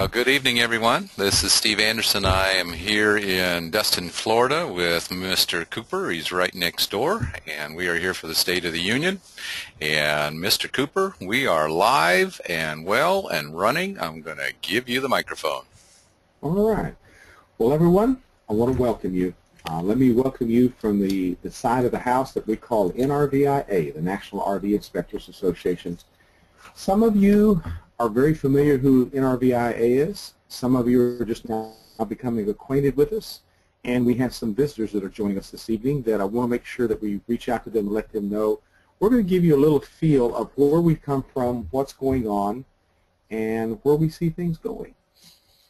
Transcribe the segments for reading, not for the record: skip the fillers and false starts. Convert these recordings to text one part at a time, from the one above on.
Well, good evening, everyone. This is Steve Anderson. I am here in Destin, Florida with Mr. Cooper. He's right next door, and we are here for the State of the Union. And Mr. Cooper, we are live and well and running. I'm going to give you the microphone. All right. Well, everyone, I want to welcome you. Let me welcome you from the side of the house that we call NRVIA, the National RV Inspectors Association. Some of you are very familiar who NRVIA is. Some of you are just now becoming acquainted with us. And we have some visitors that are joining us this evening that I want to make sure that we reach out to them and let them know. We're going to give you a little feel of where we've come from, what's going on, and where we see things going.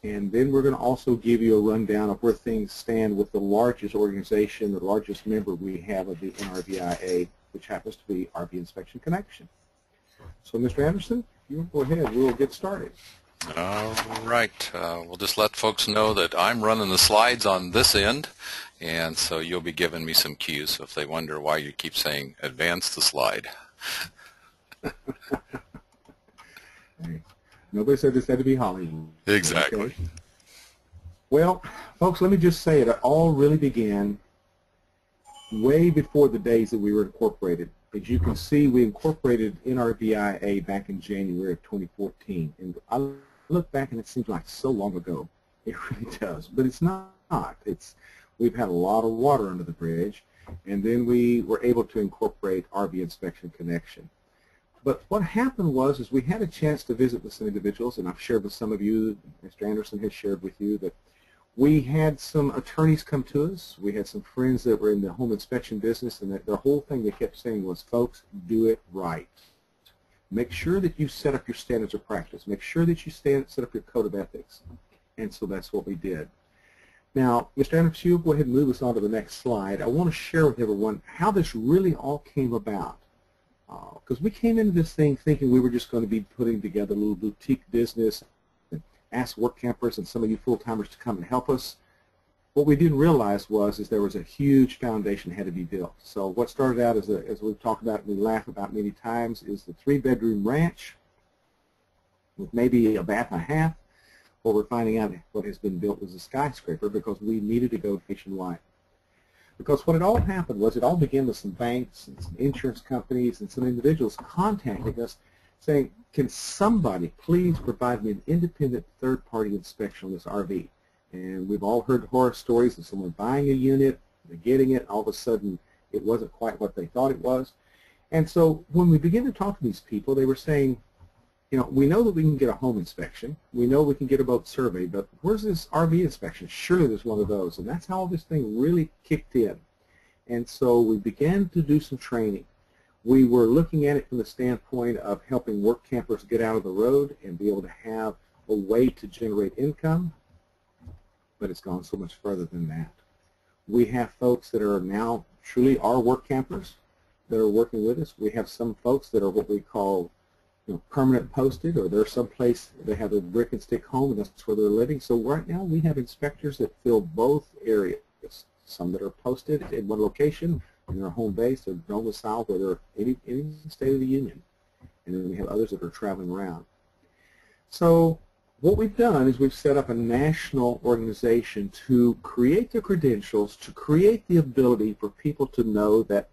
And then we're going to also give you a rundown of where things stand with the largest organization, the largest member we have of the NRVIA, which happens to be RV Inspection Connection. So, Mr. Anderson, you go ahead. We'll get started. All right. We'll just let folks know that I'm running the slides on this end, and so you'll be giving me some cues. So if they wonder why you keep saying advance the slide. Hey, nobody said this had to be Hollywood. Exactly. Okay? Well, folks, let me just say it all really began way before the days that we were incorporated. As you can see, we incorporated NRVIA back in January of 2014. And I look back and it seems like so long ago. It really does. But it's not. We've had a lot of water under the bridge. And then we were able to incorporate RV Inspection Connection. But what happened was we had a chance to visit with some individuals, and I've shared with some of you, Mr. Anderson has shared with you, that we had some attorneys come to us. We had some friends that were in the home inspection business, and the whole thing they kept saying was, folks, do it right. Make sure that you set up your standards of practice. Make sure that you set up your code of ethics. And so that's what we did. Now, Mr. Anderson, you go ahead and move us on to the next slide. I want to share with everyone how this really all came about. Because we came into this thing thinking we were just going to be putting together a little boutique business, ask work campers and some of you full-timers to come and help us. What we didn't realize is there was a huge foundation had to be built. So what started out as we've talked about and we laugh about many times is the 3-bedroom ranch with maybe a bath and a half. What we're finding out what has been built was a skyscraper because we needed to go nationwide. Because what it all happened was it all began with some banks and some insurance companies and some individuals contacting us saying, can somebody please provide me an independent third-party inspection on this RV? And we've all heard horror stories of someone buying a unit, they're getting it, all of a sudden it wasn't quite what they thought it was. And so when we began to talk to these people, they were saying, you know, we know that we can get a home inspection, we know we can get a boat survey, but where's this RV inspection? Surely there's one of those. And that's how this thing really kicked in. And so we began to do some training. We were looking at it from the standpoint of helping work campers get out of the road and be able to have a way to generate income, but it's gone so much further than that. We have folks that are now truly our work campers that are working with us. We have some folks that are what we call permanent posted, or they're someplace, they have a brick and stick home and that's where they're living. So right now we have inspectors that fill both areas. Some that are posted in one location in their home base, they're domiciled where they're in the State of the Union. And then we have others that are traveling around. So what we've done is we've set up a national organization to create the credentials, to create the ability for people to know that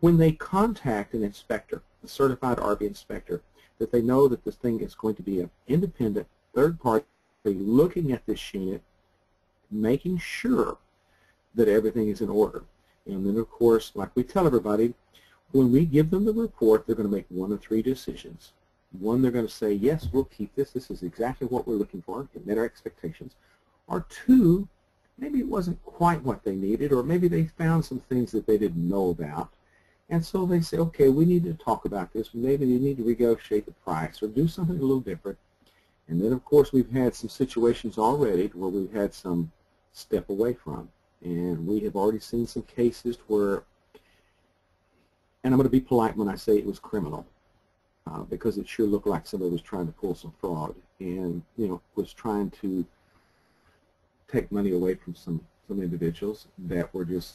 when they contact an inspector, a certified RV inspector, that they know that this thing is going to be an independent third party looking at this unit, making sure that everything is in order. And then, of course, like we tell everybody, when we give them the report, they're going to make one of 3 decisions. One, they're going to say, yes, we'll keep this. This is exactly what we're looking for. It met our expectations. Or 2, maybe it wasn't quite what they needed, or maybe they found some things that they didn't know about. And so they say, okay, we need to talk about this. Maybe you need to negotiate the price or do something a little different. And then, of course, we've had some situations already where we've had some step away from. And we have already seen some cases where, and I'm going to be polite when I say it was criminal, because it sure looked like somebody was trying to pull some fraud and, was trying to take money away from some individuals that were just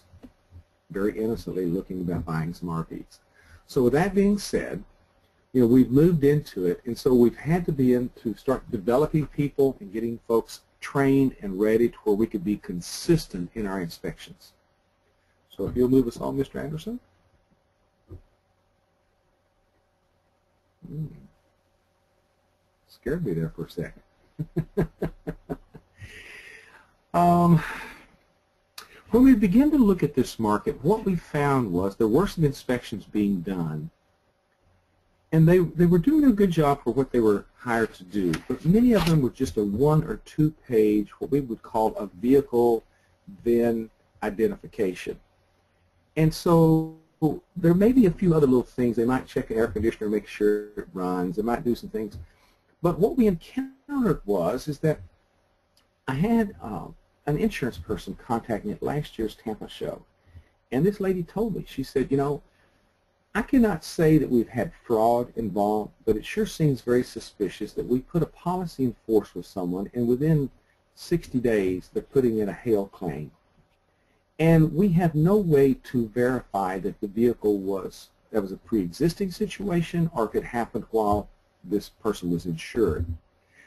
very innocently looking about buying some RVs. So with that being said, we've moved into it, and so we've had to begin to start developing people and getting folks trained and ready to where we could be consistent in our inspections. So if you'll move us on, Mr. Anderson. Scared me there for a second. When we began to look at this market, what we found was there were some inspections being done, and they were doing a good job for what they were hired to do, but many of them were just a 1 or 2 page, what we would call a vehicle VIN identification. And so there may be a few other little things. They might check an air conditioner, make sure it runs. They might do some things. But what we encountered is that I had an insurance person contact me at last year's Tampa show. And this lady told me, she said, I cannot say that we've had fraud involved, but it sure seems very suspicious that we put a policy in force with someone, and within 60 days they're putting in a hail claim. And we have no way to verify that the vehicle was a pre-existing situation or if it happened while this person was insured.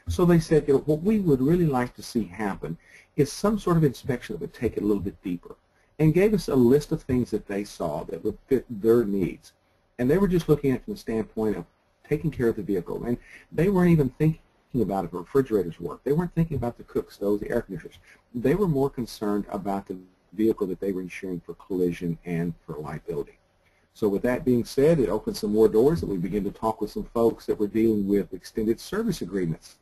So they said, what we would really like to see happen is some sort of inspection that would take it a little bit deeper, and gave us a list of things that they saw that would fit their needs. And they were just looking at it from the standpoint of taking care of the vehicle. And they weren't even thinking about if the refrigerators work. They weren't thinking about the cook stoves, the air conditioners. They were more concerned about the vehicle that they were insuring for collision and for liability. So with that being said, it opened some more doors, and we began to talk with some folks that were dealing with extended service agreements.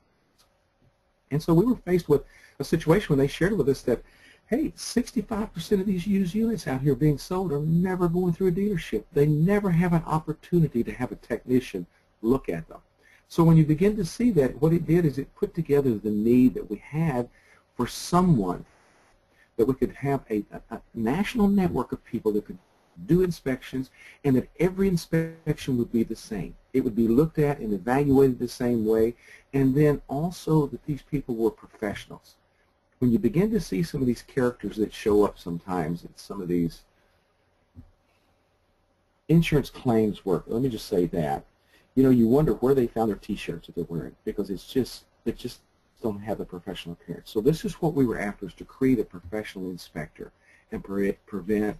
And so we were faced with a situation when they shared with us that, hey, 65% of these used units out here being sold are never going through a dealership. They never have an opportunity to have a technician look at them. So when you begin to see that, what it did is it put together the need that we had for someone that we could have a national network of people that could do inspections, and that every inspection would be the same. It would be looked at and evaluated the same way, and then also that these people were professionals. When you begin to see some of these characters that show up sometimes in some of these insurance claims work, let me just say that, you wonder where they found their t-shirts that they're wearing, because they just don't have a professional appearance. So this is what we were after, is to create a professional inspector and prevent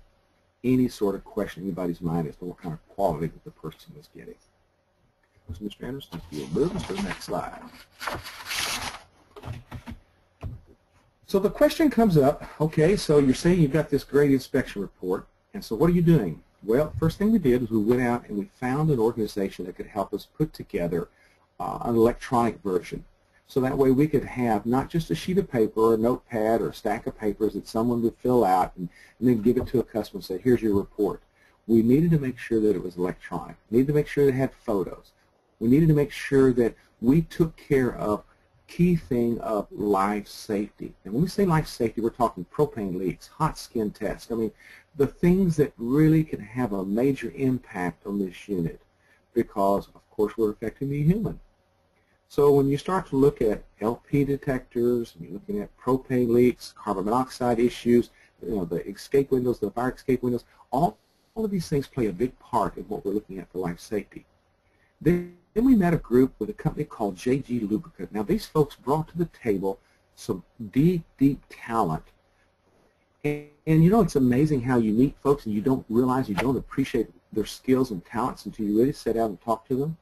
any sort of question in anybody's mind as to what kind of quality that the person was getting. So Mr. Anderson, if you'll move us to the next slide. So the question comes up, okay, so you're saying you've got this great inspection report, and so what are you doing? Well, first thing we did was we went out and we found an organization that could help us put together an electronic version. So that way we could have not just a sheet of paper or a notepad or a stack of papers that someone would fill out and then give it to a customer and say, here's your report. We needed to make sure that it was electronic. We needed to make sure that it had photos. We needed to make sure that we took care of key thing of life safety. And when we say life safety, we're talking propane leaks, hot skin tests. I mean, the things that really can have a major impact on this unit, because, of course, we're affecting the human. So when you start to look at LP detectors, and you're looking at propane leaks, carbon monoxide issues, the escape windows, the fire escape windows, all of these things play a big part in what we're looking at for life safety. Then we met a group with a company called JG Lubricant. Now these folks brought to the table some deep talent. And it's amazing how you meet folks and you don't realize, you don't appreciate their skills and talents until you really sit down and talk to them.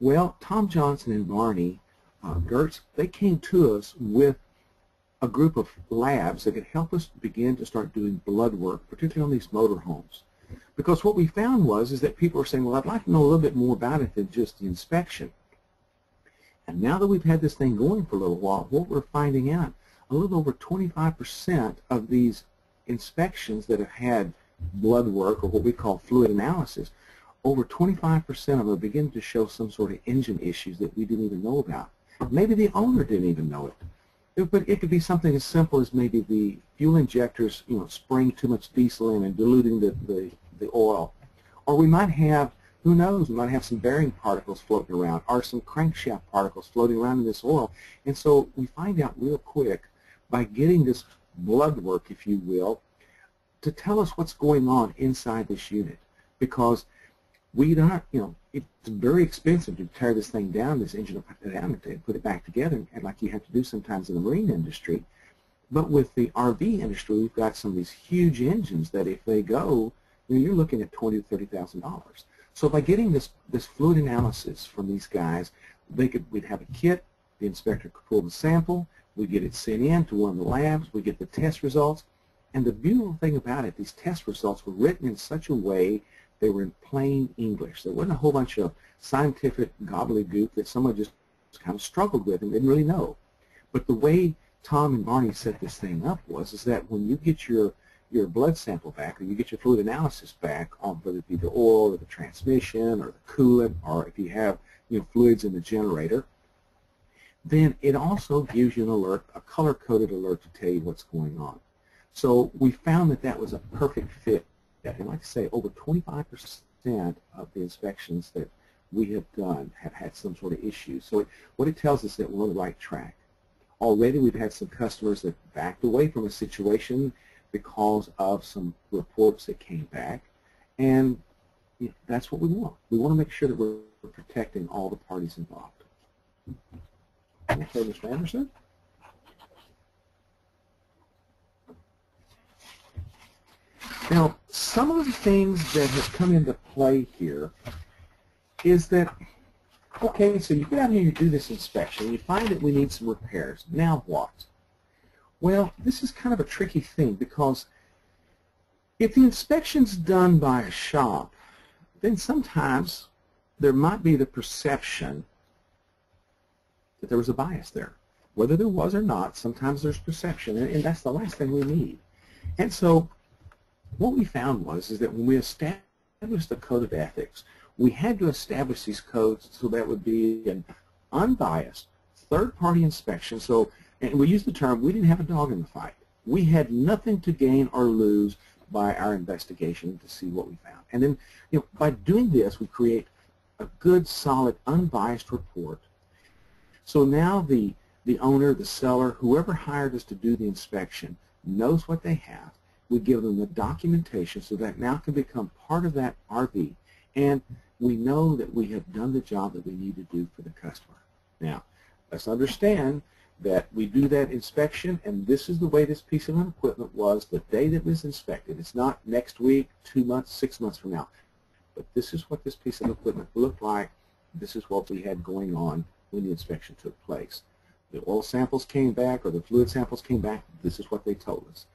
Well, Tom Johnson and Barney Gertz, they came to us with a group of labs that could help us begin to start doing blood work, particularly on these motorhomes. Because what we found is that people were saying, well, I'd like to know a little bit more about it than just the inspection. And now that we've had this thing going for a little while, what we're finding out, a little over 25% of these inspections that have had blood work, or what we call fluid analysis, over 25% of them are beginning to show some sort of engine issues that we didn't even know about. Maybe the owner didn't even know it. But it could be something as simple as maybe the fuel injectors, spraying too much diesel in and diluting the oil. Or we might have, who knows, we might have some bearing particles floating around, or some crankshaft particles floating around in this oil. And so we find out real quick by getting this blood work, if you will, to tell us what's going on inside this unit. Because we don't, it's very expensive to tear this thing down, this engine, and put it back together, and like you have to do sometimes in the marine industry. But with the RV industry, we've got some of these huge engines that if they go, you're looking at $20,000 to $30,000. So by getting this fluid analysis from these guys, we'd have a kit, the inspector could pull the sample, we get it sent in to one of the labs, we get the test results, and the beautiful thing about it, these test results were written in such a way they were in plain English. There wasn't a whole bunch of scientific gobbledygook that someone just kind of struggled with and didn't really know. But the way Tom and Barney set this thing up is that when you get your blood sample back, or you get your fluid analysis back on whether it be the oil or the transmission or the coolant, or if you have fluids in the generator, then it also gives you an alert, a color-coded alert to tell you what's going on. So we found that that was a perfect fit. And like I say, over 25% of the inspections that we have done have had some sort of issue. So what it tells us that we're on the right track. Already we've had some customers that backed away from a situation because of some reports that came back, and that's what we want. We want to make sure that we're protecting all the parties involved. Okay, Mr. Anderson? Now, some of the things that have come into play here is that, okay, so you get out here and you do this inspection, you find that we need some repairs. Now what? Well, this is kind of a tricky thing, because if the inspection's done by a shop, then sometimes there might be the perception that there was a bias there. Whether there was or not, sometimes there's perception, and that's the last thing we need. And so what we found is that when we established the code of ethics, we had to establish these codes so that would be an unbiased third-party inspection. So, and we used the term, we didn't have a dog in the fight. We had nothing to gain or lose by our investigation to see what we found. And then, by doing this, we create a good, solid, unbiased report. So now the owner, the seller, whoever hired us to do the inspection knows what they have. We give them the documentation so that now can become part of that RV, and we know that we have done the job that we need to do for the customer. Now, let's understand that we do that inspection, and this is the way this piece of equipment was the day that it was inspected. It's not next week, 2 months, 6 months from now. But this is what this piece of equipment looked like. This is what we had going on when the inspection took place. The oil samples came back, or the fluid samples came back. This is what they told us.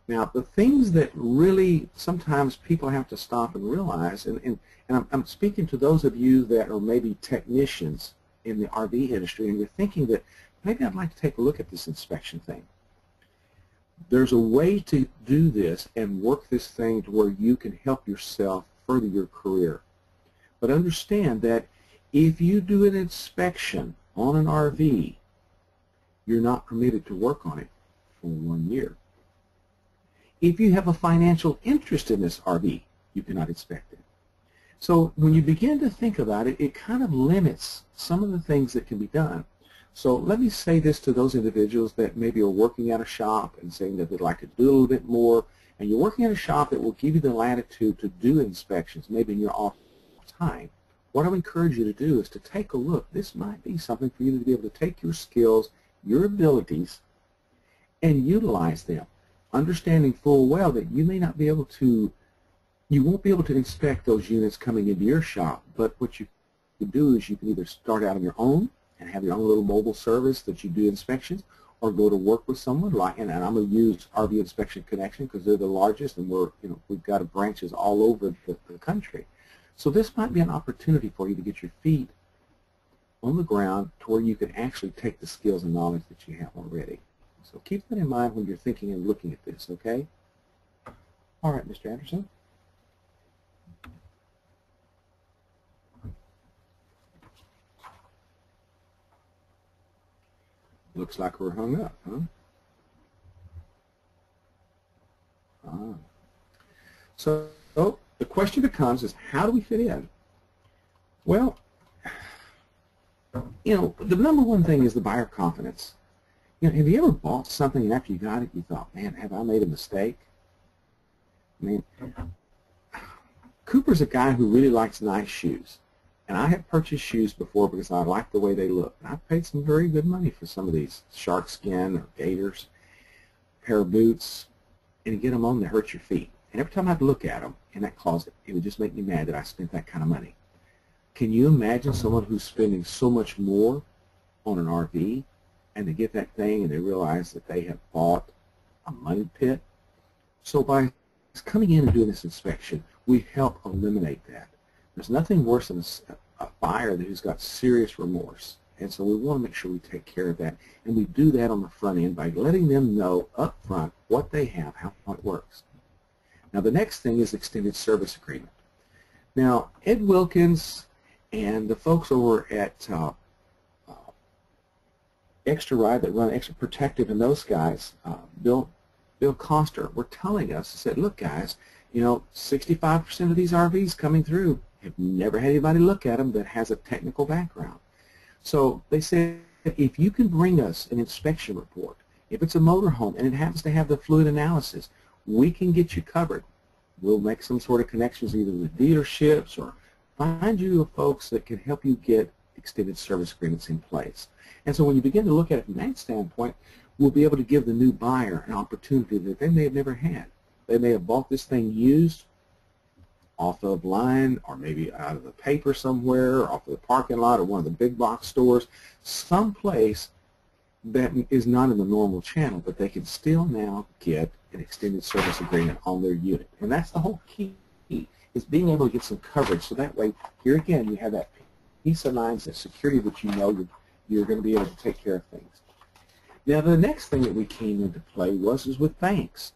Now, the things that really sometimes people have to stop and realize, and I'm speaking to those of you that are maybe technicians in the RV industry, and you're thinking that maybe I'd like to take a look at this inspection thing. There's a way to do this and work this thing to where you can help yourself further your career. But understand that if you do an inspection on an RV, you're not permitted to work on it for 1 year. If you have a financial interest in this RV, you cannot inspect it. So when you begin to think about it, it kind of limits some of the things that can be done. So let me say this to those individuals that maybe are working at a shop and saying that they'd like to do a little bit more, and you're working at a shop that will give you the latitude to do inspections, maybe in your off time. What I would encourage you to do is to take a look. This might be something for you to be able to take your skills, your abilities, and utilize them, understanding full well that you may not be able to, you won't be able to inspect those units coming into your shop, but what you can do is you can either start out on your own and have your own little mobile service that you do inspections, or go to work with someone like, and I'm going to use RV Inspection Connection because they're the largest, and we've got branches all over the country. So this might be an opportunity for you to get your feet on the ground to where you can actually take the skills and knowledge that you have already. So keep that in mind when you're thinking and looking at this, okay? All right, Mr. Anderson. Looks like we're hung up, huh? So the question becomes is, how do we fit in? Well, the number one thing is the buyer confidence. Have you ever bought something and after you got it, you thought, man, have I made a mistake? I mean, Cooper's a guy who really likes nice shoes. And I have purchased shoes before because I like the way they look. And I've paid some very good money for some of these shark skin or gators, pair of boots, and you get them on, they hurt your feet. And every time I'd look at them in that closet, it would just make me mad that I spent that kind of money. Can you imagine someone who's spending so much more on an RV and they get that thing and they realize that they have bought a money pit? So by coming in and doing this inspection, we help eliminate that. There's nothing worse than a buyer who's got serious remorse. And so we want to make sure we take care of that. And we do that on the front end by letting them know up front what they have, how it works. Now the next thing is extended service agreement. Now Ed Wilkins and the folks over at Extra Ride that run Extra Protective and those guys, Bill Coster, were telling us, said, look guys, you know, 65% of these RVs coming through have never had anybody look at them that has a technical background. So they said, if you can bring us an inspection report, if it's a motorhome and it happens to have the fluid analysis, we can get you covered. We'll make some sort of connections either with dealerships or find you folks that can help you get extended service agreements in place. And so when you begin to look at it from that standpoint, we'll be able to give the new buyer an opportunity that they may have never had. They may have bought this thing used off of line or maybe out of the paper somewhere, or off of the parking lot or one of the big box stores, someplace that is not in the normal channel, but they can still now get an extended service agreement on their unit. And that's the whole key, is being able to get some coverage. So that way, here again, you have that peace of mind, that security that you know you're going to be able to take care of things. Now, the next thing that we came into play was with banks.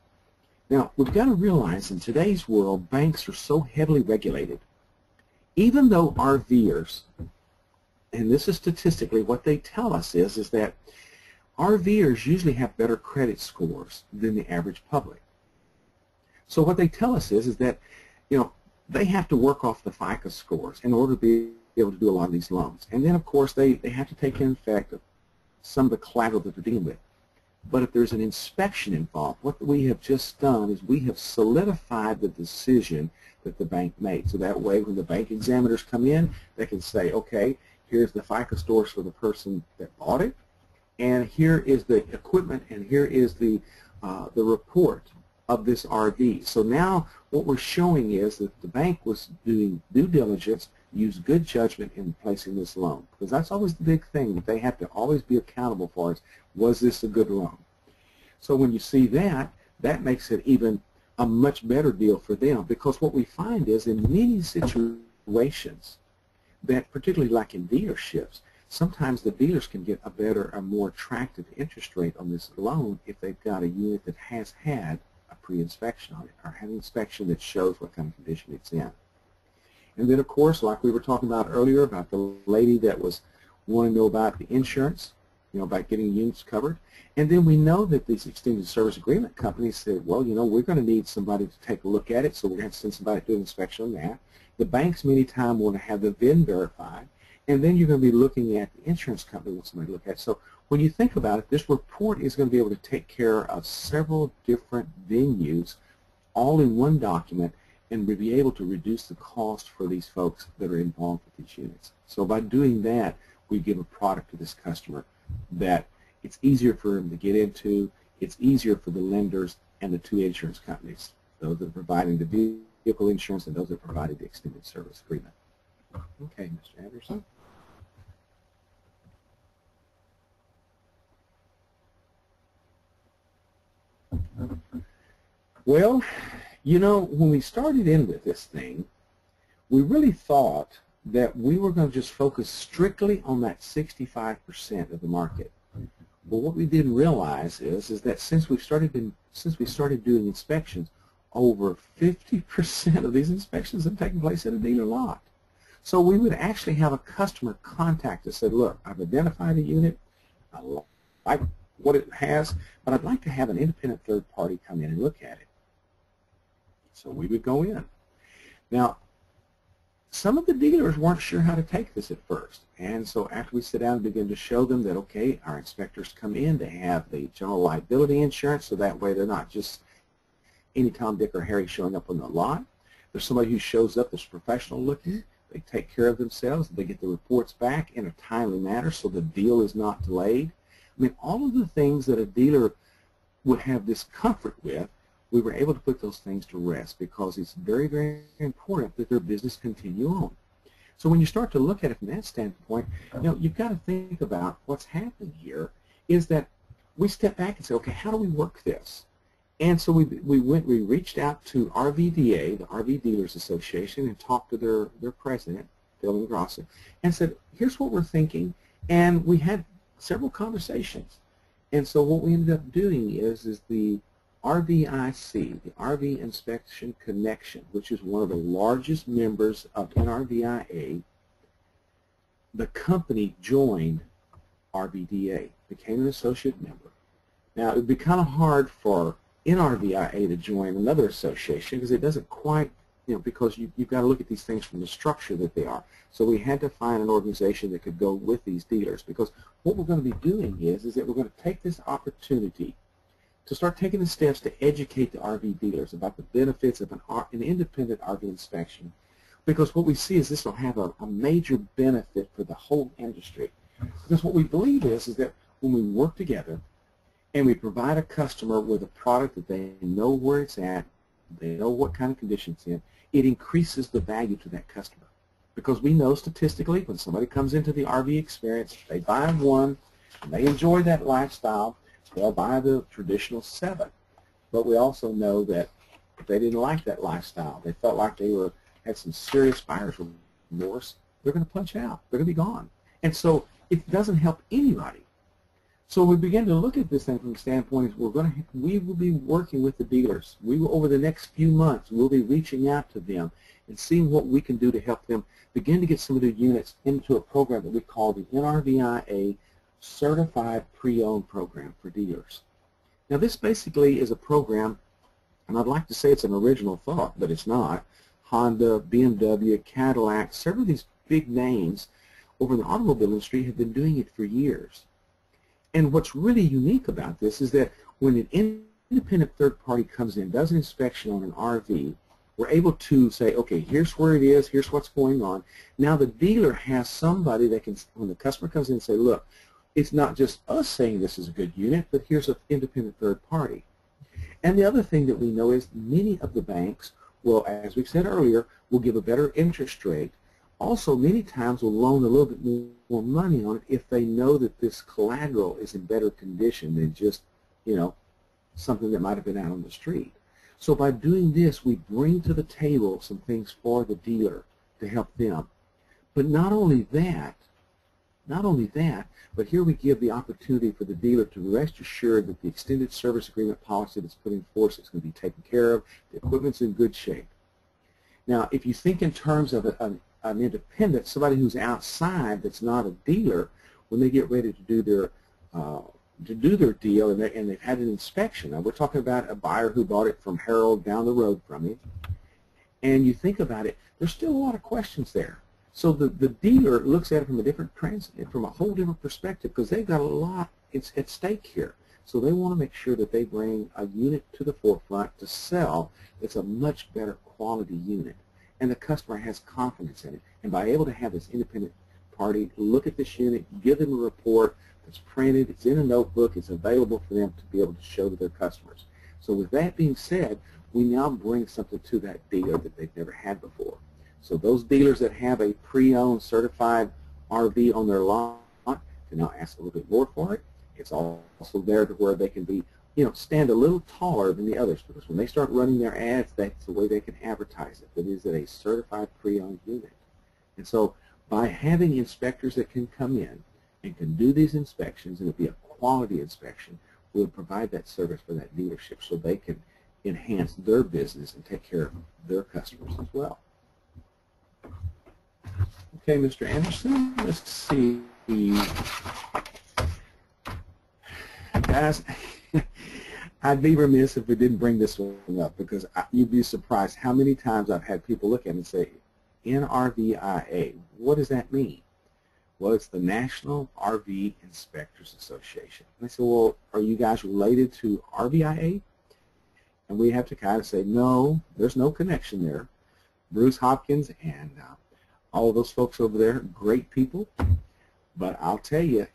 Now, we've got to realize in today's world, banks are so heavily regulated. Even though RVers, and this is statistically what they tell us is that RVers usually have better credit scores than the average public. So what they tell us is that, you know, they have to work off the FICO scores in order to be able to do a lot of these loans. And then, of course, they have to take in effect some of the collateral that they're dealing with. But if there's an inspection involved, what we have just done is we have solidified the decision that the bank made. So that way, when the bank examiners come in, they can say, okay, here's the FICO scores for the person that bought it, and here is the equipment, and here is the report of this RV. So now what we're showing is that the bank was doing due diligence, used good judgment in placing this loan. Because that's always the big thing that they have to always be accountable for is, was this a good loan? So when you see that, that makes it even a much better deal for them, because what we find is in many situations that, particularly like in dealerships, sometimes the dealers can get a better, a more attractive interest rate on this loan if they've got a unit that has had a pre-inspection on it, or had an inspection that shows what kind of condition it's in. And then, of course, like we were talking about earlier about the lady that was wanting to know about the insurance, you know, about getting units covered. And then we know that these extended service agreement companies said, well, you know, we're going to need somebody to take a look at it, so we're going to send somebody to do an inspection on that. The banks many times want to have the VIN verified, and then you're going to be looking at the insurance company wants somebody to look at it. So when you think about it, this report is going to be able to take care of several different venues all in one document, and we'll be able to reduce the cost for these folks that are involved with these units. So by doing that, we give a product to this customer that it's easier for them to get into, it's easier for the lenders and the two insurance companies, those that are providing the vehicle insurance and those that are providing the extended service agreement. Okay, Mr. Anderson. Well, you know, when we started in with this thing, we really thought that we were going to just focus strictly on that 65% of the market. But what we didn't realize is that since we started doing inspections, over 50% of these inspections have taken place at a dealer lot. So we would actually have a customer contact us and say, look, I've identified a unit, I like what it has, but I'd like to have an independent third party come in and look at it. So we would go in. Now, some of the dealers weren't sure how to take this at first, and so after we sit down and begin to show them that, okay, our inspectors come in, they have the general liability insurance, so that way they're not just any Tom, Dick, or Harry showing up on the lot. There's somebody who shows up that's professional looking. They take care of themselves. They get the reports back in a timely manner so the deal is not delayed. I mean, all of the things that a dealer would have discomfort with, we were able to put those things to rest because it's very, very important that their business continue on. So when you start to look at it from that standpoint, you've got to think about what's happening here is that we step back and say, okay, how do we work this? And so we reached out to RVDA, the RV Dealers Association, and talked to their president, Phil Ingrassia, and said, here's what we're thinking. And we had several conversations. And so what we ended up doing is the RVIC, the RV Inspection Connection, which is one of the largest members of NRVIA, the company joined RVDA, became an associate member. Now, it would be kind of hard for NRVIA to join another association because it doesn't quite, because you've got to look at these things from the structure that they are. So we had to find an organization that could go with these dealers, because what we're going to be doing is that we're going to take this opportunity to start taking the steps to educate the RV dealers about the benefits of an independent RV inspection, because what we see is this will have a major benefit for the whole industry. Because what we believe is that when we work together and we provide a customer with a product that they know where it's at, they know what kind of condition it's in, it increases the value to that customer. Because we know statistically when somebody comes into the RV experience, they buy one, and they enjoy that lifestyle, they'll buy the traditional 7. But we also know that if they didn't like that lifestyle, they felt like they had some serious buyer's remorse, they're going to punch out. They're going to be gone. And so it doesn't help anybody. So we begin to look at this thing from the standpoint is we will be working with the dealers. Over the next few months, we'll be reaching out to them and seeing what we can do to help them begin to get some of their units into a program that we call the NRVIA Certified Pre-Owned Program for dealers. Now this basically is a program, and I'd like to say it's an original thought, but it's not. Honda, BMW, Cadillac, several of these big names over in the automobile industry have been doing it for years. And what's really unique about this is that when an independent third party comes in, does an inspection on an RV, we're able to say, okay, here's where it is, here's what's going on. Now the dealer has somebody that can, when the customer comes in and say, look, it's not just us saying this is a good unit, but here's an independent third party. And the other thing that we know is many of the banks will, as we've said earlier, will give a better interest rate. Also, many times will loan a little bit more money on it if they know that this collateral is in better condition than just, something that might have been out on the street. So by doing this, we bring to the table some things for the dealer to help them. But not only that, but here we give the opportunity for the dealer to rest assured that the extended service agreement policy that's put in force is going to be taken care of, the equipment's in good shape. Now, if you think in terms of an independent, somebody who's outside that's not a dealer, when they get ready to do their deal and they've had an inspection. Now we're talking about a buyer who bought it from Harold down the road from him, and you think about it, there's still a lot of questions there. So the dealer looks at it from a whole different perspective, because they've got a lot at stake here. So they want to make sure that they bring a unit to the forefront to sell that's a much better quality unit, and the customer has confidence in it. And by able to have this independent party look at this unit, give them a report that's printed, it's in a notebook, it's available for them to be able to show to their customers. So with that being said, we now bring something to that dealer that they've never had before. So those dealers that have a pre-owned certified RV on their lot can now ask a little bit more for it. It's also there to where they can be, stand a little taller than the others, because when they start running their ads, that's the way they can advertise it. It is a certified pre-owned unit. And so by having inspectors that can come in and can do these inspections, and it'll be a quality inspection, we'll provide that service for that dealership so they can enhance their business and take care of their customers as well. Okay, Mr. Anderson, let's see. Guys, I'd be remiss if we didn't bring this one up, because you'd be surprised how many times I've had people look at it and say, NRVIA, what does that mean? Well, it's the National RV Inspectors Association. And they say, well, are you guys related to RVIA? And we have to kind of say, no, there's no connection there. Bruce Hopkins and all of those folks over there, great people. But I'll tell you,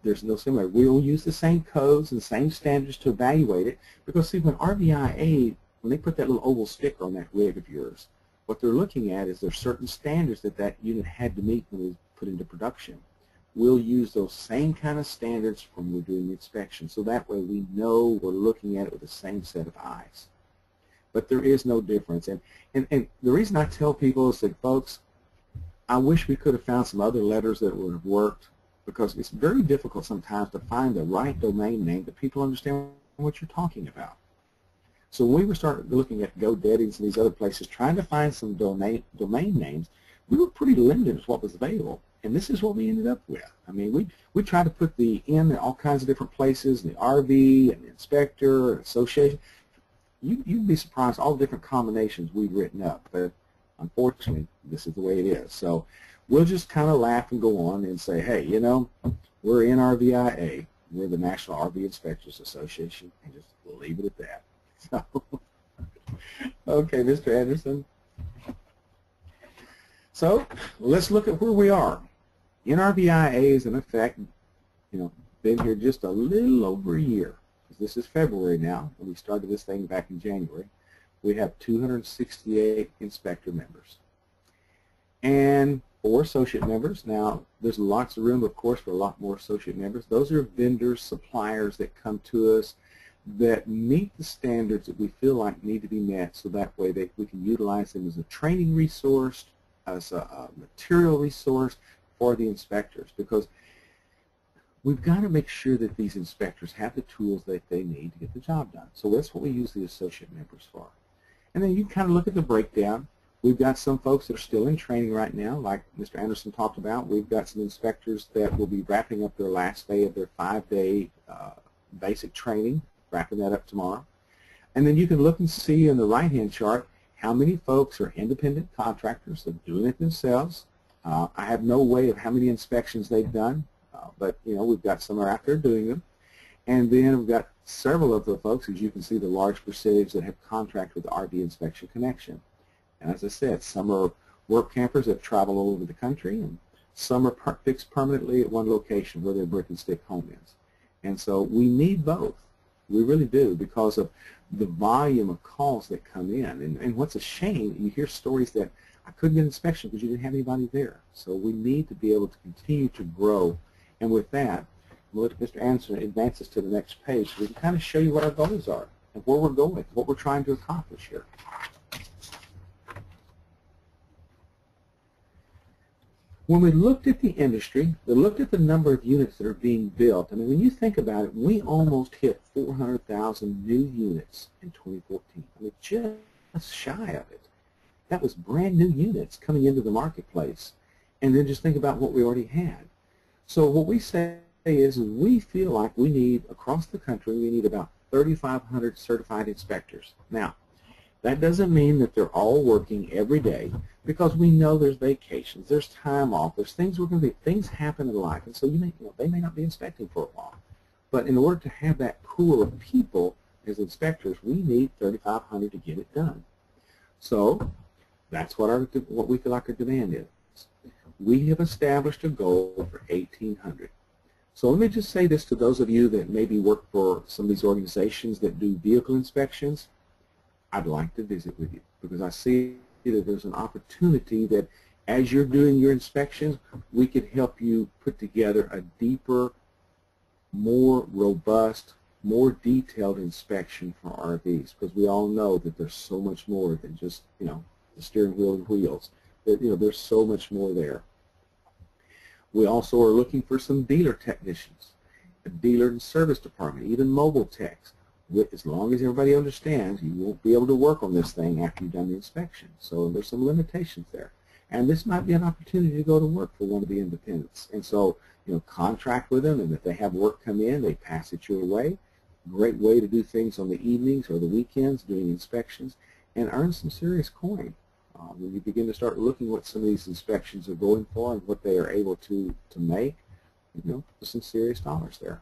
there's no similar. We'll use the same codes and the same standards to evaluate it because, see, when RVIA, when they put that little oval sticker on that rig of yours, what they're looking at is there's certain standards that that unit had to meet when it was put into production. We'll use those same kind of standards when we're doing the inspection, so that way we know we're looking at it with the same set of eyes. But there is no difference. And the reason I tell people is that, folks, I wish we could have found some other letters that would have worked, because it's very difficult sometimes to find the right domain name that people understand what you're talking about. So when we were starting looking at GoDaddy's and these other places, trying to find some domain names, we were pretty limited with what was available. And this is what we ended up with. I mean, we tried to put the in all kinds of different places, the RV and the inspector and association. You'd be surprised all the different combinations we've written up. But unfortunately, this is the way it is. So we'll just kind of laugh and go on and say, hey, you know, we're NRVIA. We're the National RV Inspectors Association, and just leave it at that. So, okay, Mr. Anderson. So let's look at where we are. NRVIA is in effect, you know, been here just a little over a year. This is February now, and we started this thing back in January. We have 268 inspector members and 4 associate members. Now, there's lots of room, of course, for a lot more associate members. Those are vendors, suppliers that come to us that meet the standards that we feel like need to be met, so that way we can utilize them as a training resource, as a material resource for the inspectors, because we've got to make sure that these inspectors have the tools that they need to get the job done. So that's what we use the associate members for. And then you kind of look at the breakdown. We've got some folks that are still in training right now, like Mr. Anderson talked about. We've got some inspectors that will be wrapping up their last day of their 5-day basic training, wrapping that up tomorrow. And then you can look and see in the right-hand chart how many folks are independent contractors that are doing it themselves. I have no way of how many inspections they've done, but you know, we've got some are out there doing them. And then we've got several of the folks, as you can see, the large percentage that have contract with the RV Inspection Connection. And as I said, some are work campers that travel all over the country, and some are fixed permanently at one location where their brick and stick home is. And so we need both. We really do, because of the volume of calls that come in. And what's a shame, you hear stories that I couldn't get inspection because you didn't have anybody there. So we need to be able to continue to grow. And with that, we'll let Mr. Anderson advance us to the next page so we can kind of show you what our goals are and where we're going, what we're trying to accomplish here. When we looked at the industry, we looked at the number of units that are being built. I mean, when you think about it, we almost hit 400,000 new units in 2014. I mean, just shy of it. That was brand new units coming into the marketplace. And then just think about what we already had. So what we say is we feel like we need, across the country, we need about 3,500 certified inspectors. Now, that doesn't mean that they're all working every day, because we know there's vacations, there's time off, there's things things happen in life, and so they may not be inspecting for a while. But in order to have that pool of people as inspectors, we need 3,500 to get it done. So that's what we feel like our demand is. We have established a goal for 1,800. So let me just say this to those of you that maybe work for some of these organizations that do vehicle inspections. I'd like to visit with you, because I see that there's an opportunity that as you're doing your inspections, we could help you put together a deeper, more robust, more detailed inspection for RVs, because we all know that there's so much more than just, you know, the steering wheel and wheels. That, you know, there's so much more there. We also are looking for some dealer technicians, a dealer and service department, even mobile techs. As long as everybody understands, you won't be able to work on this thing after you've done the inspection. So there's some limitations there. And this might be an opportunity to go to work for one of the independents. And so, you know, contract with them, and if they have work come in, they pass it your way. Great way to do things on the evenings or the weekends, doing inspections, and earn some serious coin. When you begin to start looking what some of these inspections are going for and what they are able to make, you know, there's some serious dollars there.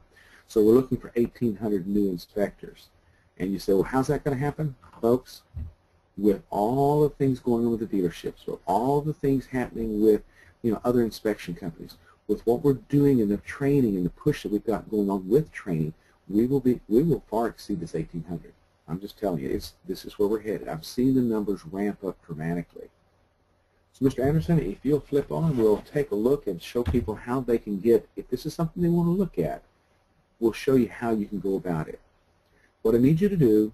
So we're looking for 1,800 new inspectors. And you say, well, how's that going to happen? Folks, with all the things going on with the dealerships, with all the things happening with other inspection companies, with what we're doing in the training and the push that we've got going on with training, we will far exceed this 1,800. I'm just telling you, this is where we're headed. I've seen the numbers ramp up dramatically. So Mr. Anderson, if you'll flip on, we'll take a look and show people how they can get, if this is something they want to look at, we'll show you how you can go about it. What I need you to do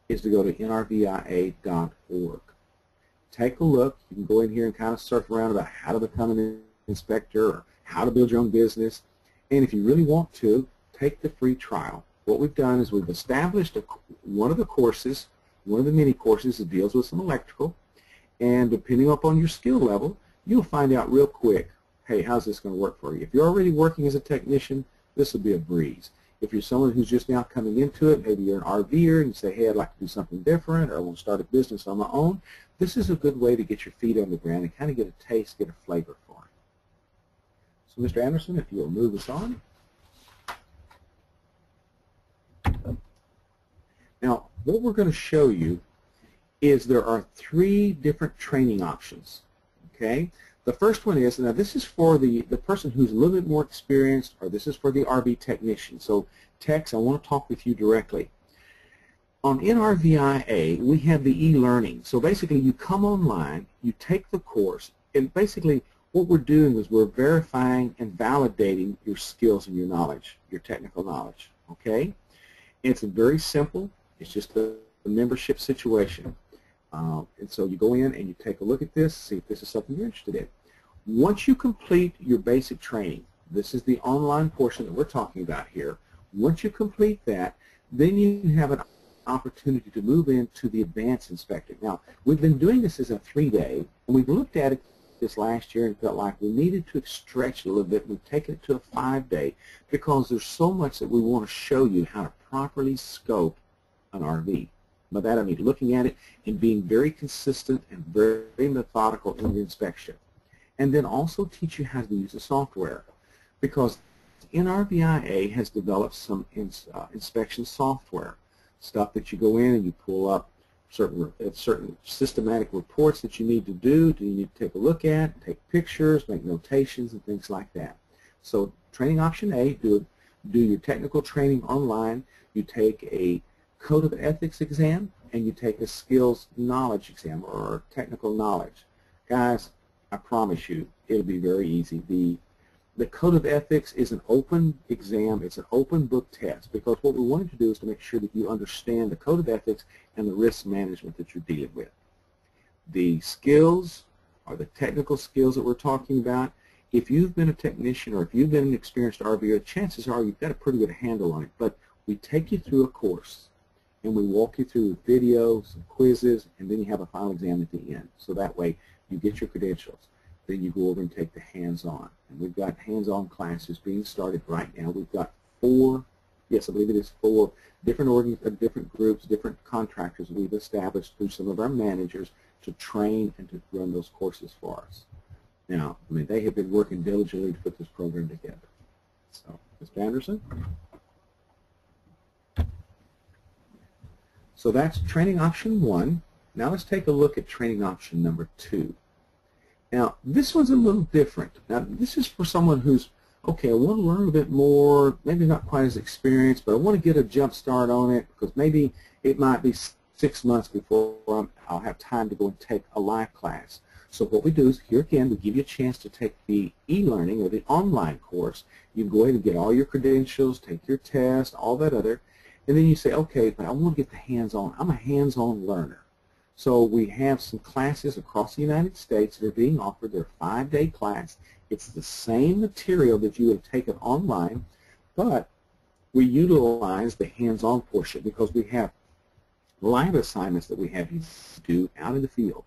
is to go to nrvia.org. Take a look. You can go in here and kind of surf around about how to become an inspector or how to build your own business. And if you really want to, take the free trial. What we've done is we've established one of the courses, one of the mini courses that deals with some electrical. And depending upon your skill level, you'll find out real quick, hey, how's this going to work for you? If you're already working as a technician, this will be a breeze. If you're someone who's just now coming into it, maybe you're an RVer and you say, hey, I'd like to do something different, or I want to start a business on my own, this is a good way to get your feet on the ground and kind of get a taste, get a flavor for it. So Mr. Anderson, if you'll move us on. Now, what we're going to show you is there are 3 different training options. Okay? The first one is, now this is for the person who's a little bit more experienced, or this is for the RV technician. So techs, I want to talk with you directly. On NRVIA, we have the e-learning. So basically you come online, you take the course, and basically what we're doing is we're verifying and validating your skills and your knowledge, your technical knowledge. Okay? It's very simple. It's just a membership situation. And so you go in and you take a look at this, see if this is something you're interested in. Once you complete your basic training, this is the online portion that we're talking about here. Once you complete that, then you have an opportunity to move into the advanced inspector. Now, we've been doing this as a 3-day, and we've looked at it this last year and felt like we needed to stretch a little bit. We've taken it to a 5-day because there's so much that we want to show you how to properly scope an RV. By that I mean looking at it and being very consistent and very methodical in the inspection. And then also teach you how to use the software, because NRVIA has developed some inspection software, stuff that you go in and you pull up certain systematic reports that you need to do, you need to take a look at, take pictures, make notations, and things like that. So training option A, do your technical training online. You take a Code of Ethics exam, and you take a skills knowledge exam, or technical knowledge. Guys, I promise you, it'll be very easy. The Code of Ethics is an open exam. It's an open book test, because what we wanted to do is to make sure that you understand the Code of Ethics and the risk management that you're dealing with. The skills, or the technical skills that we're talking about, if you've been a technician or if you've been an experienced RVer, chances are you've got a pretty good handle on it. But we take you through a course, and we walk you through videos and quizzes, and then you have a final exam at the end. So that way you get your credentials. Then you go over and take the hands-on. And we've got hands-on classes being started right now. We've got 4, yes, I believe it is 4 different groups, different contractors we've established through some of our managers to train and to run those courses for us. Now, I mean, they have been working diligently to put this program together. So, Mr. Anderson? So that's training option 1. Now let's take a look at training option number 2. Now this one's a little different. Now this is for someone who's, okay, I want to learn a bit more, maybe not quite as experienced, but I want to get a jump start on it, because maybe it might be 6 months before I'll have time to go and take a live class. So what we do is, here again, we give you a chance to take the e-learning or the online course. You can go ahead and get all your credentials, take your test, all that other. And then you say, okay, but I want to get the hands-on. I'm a hands-on learner. So we have some classes across the United States that are being offered. They're a 5-day class. It's the same material that you would have taken online, but we utilize the hands-on portion because we have live assignments that we have you do out in the field.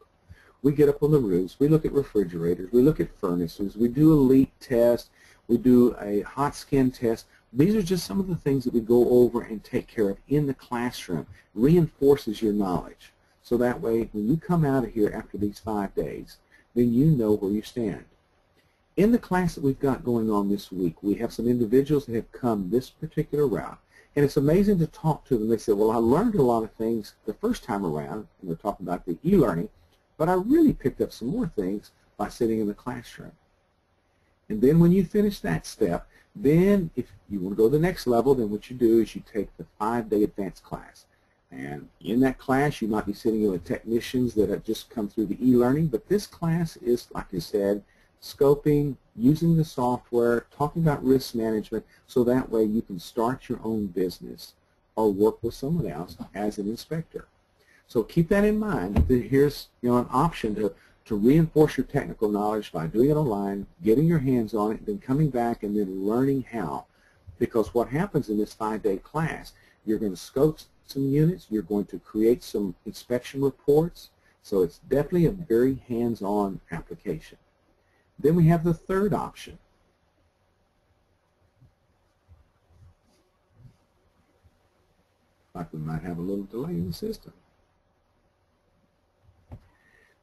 We get up on the roofs. We look at refrigerators. We look at furnaces. We do a leak test. We do a hot skin test. These are just some of the things that we go over and take care of in the classroom. Reinforces your knowledge. So that way, when you come out of here after these 5 days, then you know where you stand. In the class that we've got going on this week, we have some individuals that have come this particular route, And it's amazing to talk to them. They say, well, I learned a lot of things the first time around, and they're talking about the e-learning, but I really picked up some more things by sitting in the classroom. And then when you finish that step, then if you want to go to the next level, then what you do is you take the 5-day advanced class. And in that class, you might be sitting with technicians that have just come through the e-learning, but this class is, like I said, scoping, using the software, talking about risk management, so that way you can start your own business or work with someone else as an inspector. So keep that in mind. Here's an option to reinforce your technical knowledge by doing it online, getting your hands on it, then coming back and then learning how. Because what happens in this 5-day class, you're going to scope some units, you're going to create some inspection reports, so it's definitely a very hands-on application. Then we have the third option. Like we might have a little delay in the system.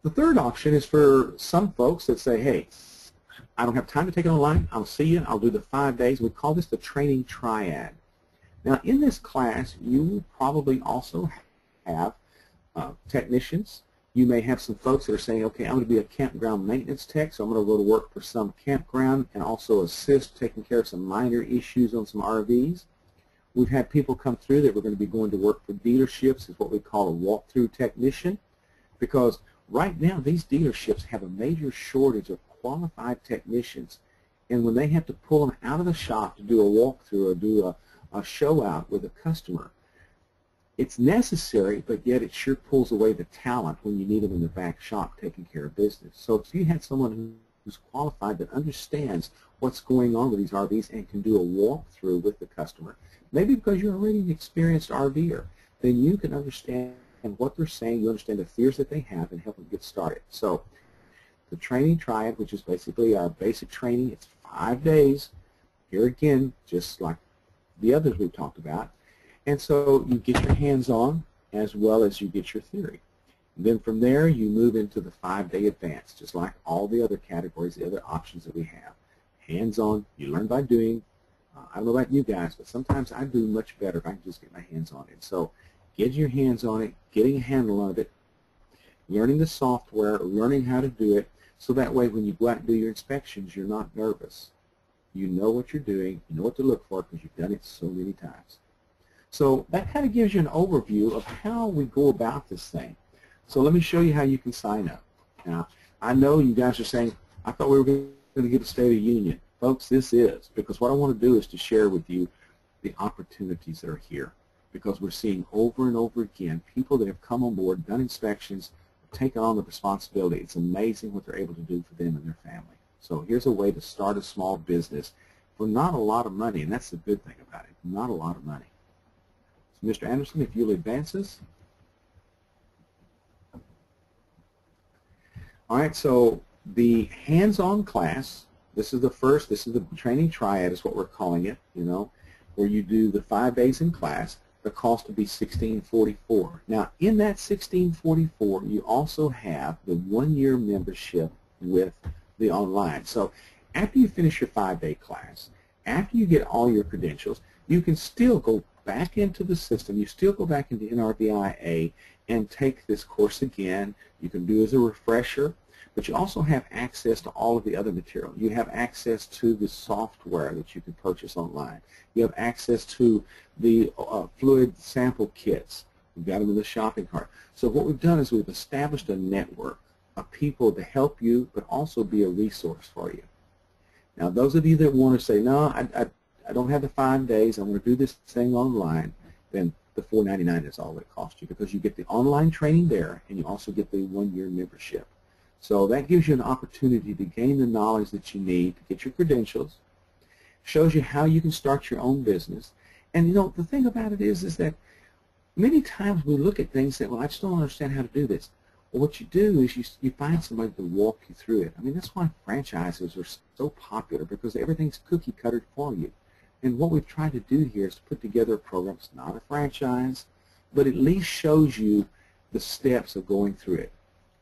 The third option is for some folks that say, hey, I don't have time to take it online, I'll see you, I'll do the 5 days. We call this the training triad. Now in this class, you will probably also have technicians. You may have some folks that are saying, okay, I'm going to be a campground maintenance tech, so I'm going to go to work for some campground and also assist taking care of some minor issues on some RVs. We've had people come through that we're going to be going to work for dealerships as what we call a walkthrough technician, because right now these dealerships have a major shortage of qualified technicians, and when they have to pull them out of the shop to do a walkthrough or do a show out with a customer, it's necessary, but yet it sure pulls away the talent when you need them in the back shop taking care of business. So if you had someone who's qualified that understands what's going on with these RVs and can do a walkthrough with the customer, maybe because you're already an experienced RVer, then you can understand what they're saying, you understand the fears that they have, and help them get started. So the training triad, which is basically our basic training, it's 5 days. Here again, just like the others we've talked about. And so you get your hands on as well as you get your theory. And then from there you move into the 5-day advance, just like all the other categories, the other options that we have. Hands on, you learn by doing. I don't know about you guys, but sometimes I do much better if I can just get my hands on it. So get your hands on it, getting a handle of it, learning the software, learning how to do it, so that way when you go out and do your inspections, you're not nervous. You know what you're doing, you know what to look for because you've done it so many times. So that kind of gives you an overview of how we go about this thing. So let me show you how you can sign up. Now, I know you guys are saying, I thought we were going to get a State of the Union. Folks, this is, because what I want to do is to share with you the opportunities that are here, because we're seeing over and over again people that have come on board, done inspections, taken on the responsibility. It's amazing what they're able to do for them and their family. So here's a way to start a small business for not a lot of money, and that's the good thing about it, not a lot of money. So Mr. Anderson, if you'll advance us. All right, so the hands-on class, this is the first, this is the training triad is what we're calling it, where you do the 5 days in class. The cost will be $16.44. Now, in that $16.44, you also have the 1-year membership with the online. So after you finish your 5-day class, after you get all your credentials, you can still go back into the system. You still go back into NRVIA and take this course again. You can do it as a refresher, but you also have access to all of the other material. You have access to the software that you can purchase online. You have access to the fluid sample kits. We've got them in the shopping cart. So what we've done is we've established a network of people to help you, but also be a resource for you. Now, those of you that want to say, no, I don't have the 5 days, I want to do this thing online, then the $4.99 is all it costs you, because you get the online training there, and you also get the 1-year membership. So that gives you an opportunity to gain the knowledge that you need to get your credentials, shows you how you can start your own business. And the thing about it is that many times we look at things and say, well, I just don't understand how to do this. Well, what you do is you find somebody to walk you through it. I mean, that's why franchises are so popular, because everything's cookie-cuttered for you. And what we've tried to do here is to put together a program. It's not a franchise, but at least shows you the steps of going through it.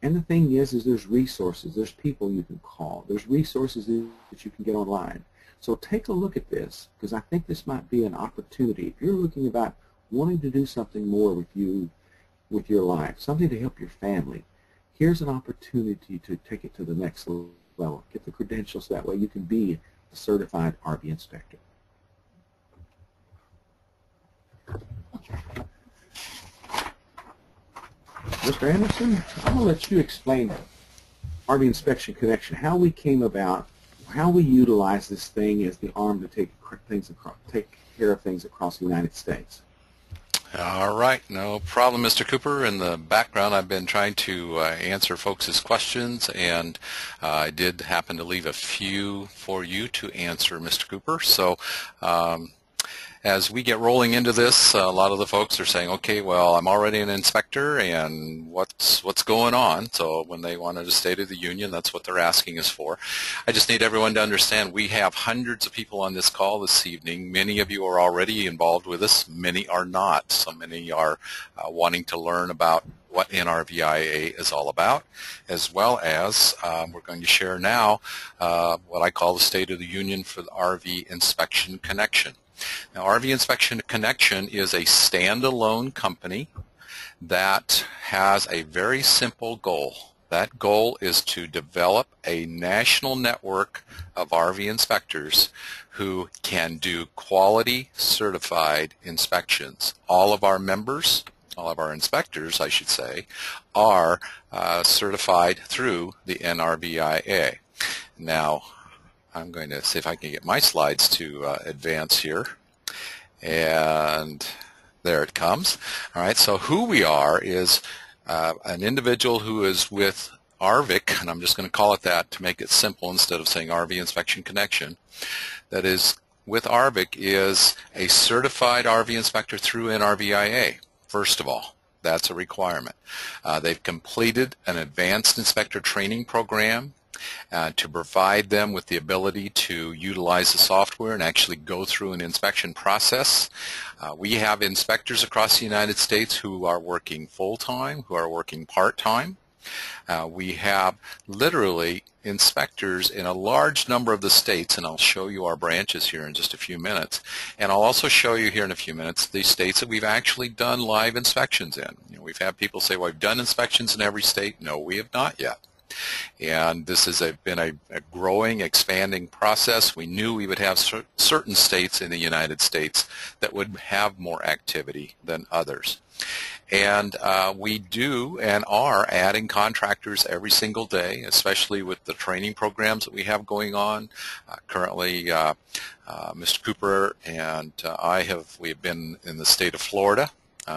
And the thing is there's resources. There's people you can call. There's resources that you can get online. So take a look at this, because I think this might be an opportunity. If you're looking about wanting to do something more with you, with your life, something to help your family, here's an opportunity to take it to the next level. Get the credentials, that way you can be a certified RV inspector. Mr. Anderson, I'm going to let you explain RV Inspection Connection, how we came about, how we utilize this thing as the arm to take care of things across the United States. All right, no problem, Mr. Cooper. In the background, I've been trying to answer folks' questions, and I did happen to leave a few for you to answer, Mr. Cooper. So as we get rolling into this, a lot of the folks are saying, okay, well, I'm already an inspector, and what's going on? So when they wanted a State of the Union, that's what they're asking us for. I just need everyone to understand we have hundreds of people on this call this evening. Many of you are already involved with us. Many are not. So many are wanting to learn about what NRVIA is all about, as well as we're going to share now what I call the State of the Union for the RV Inspection Connection. Now, RV Inspection Connection is a standalone company that has a very simple goal. That goal is to develop a national network of RV inspectors who can do quality certified inspections. All of our members, all of our inspectors, I should say, are certified through the NRVIA. Now, I'm going to see if I can get my slides to advance here. And there it comes. All right, so who we are is an individual who is with RVIC, and I'm just going to call it that to make it simple instead of saying RV Inspection Connection. That is, with RVIC is a certified RV inspector through NRVIA, first of all. That's a requirement. They've completed an advanced inspector training program to provide them with the ability to utilize the software and actually go through an inspection process. We have inspectors across the United States who are working full-time, who are working part-time. We have literally inspectors in a large number of the states, and I'll show you our branches here in just a few minutes. And I'll also show you here in a few minutes the states that we've actually done live inspections in. You know, we've had people say, well, I've done inspections in every state. No, we have not yet. And this has been a growing, expanding process. We knew we would have certain states in the United States that would have more activity than others. And we do and are adding contractors every single day, especially with the training programs that we have going on. Currently, Mr. Cooper and we have been in the state of Florida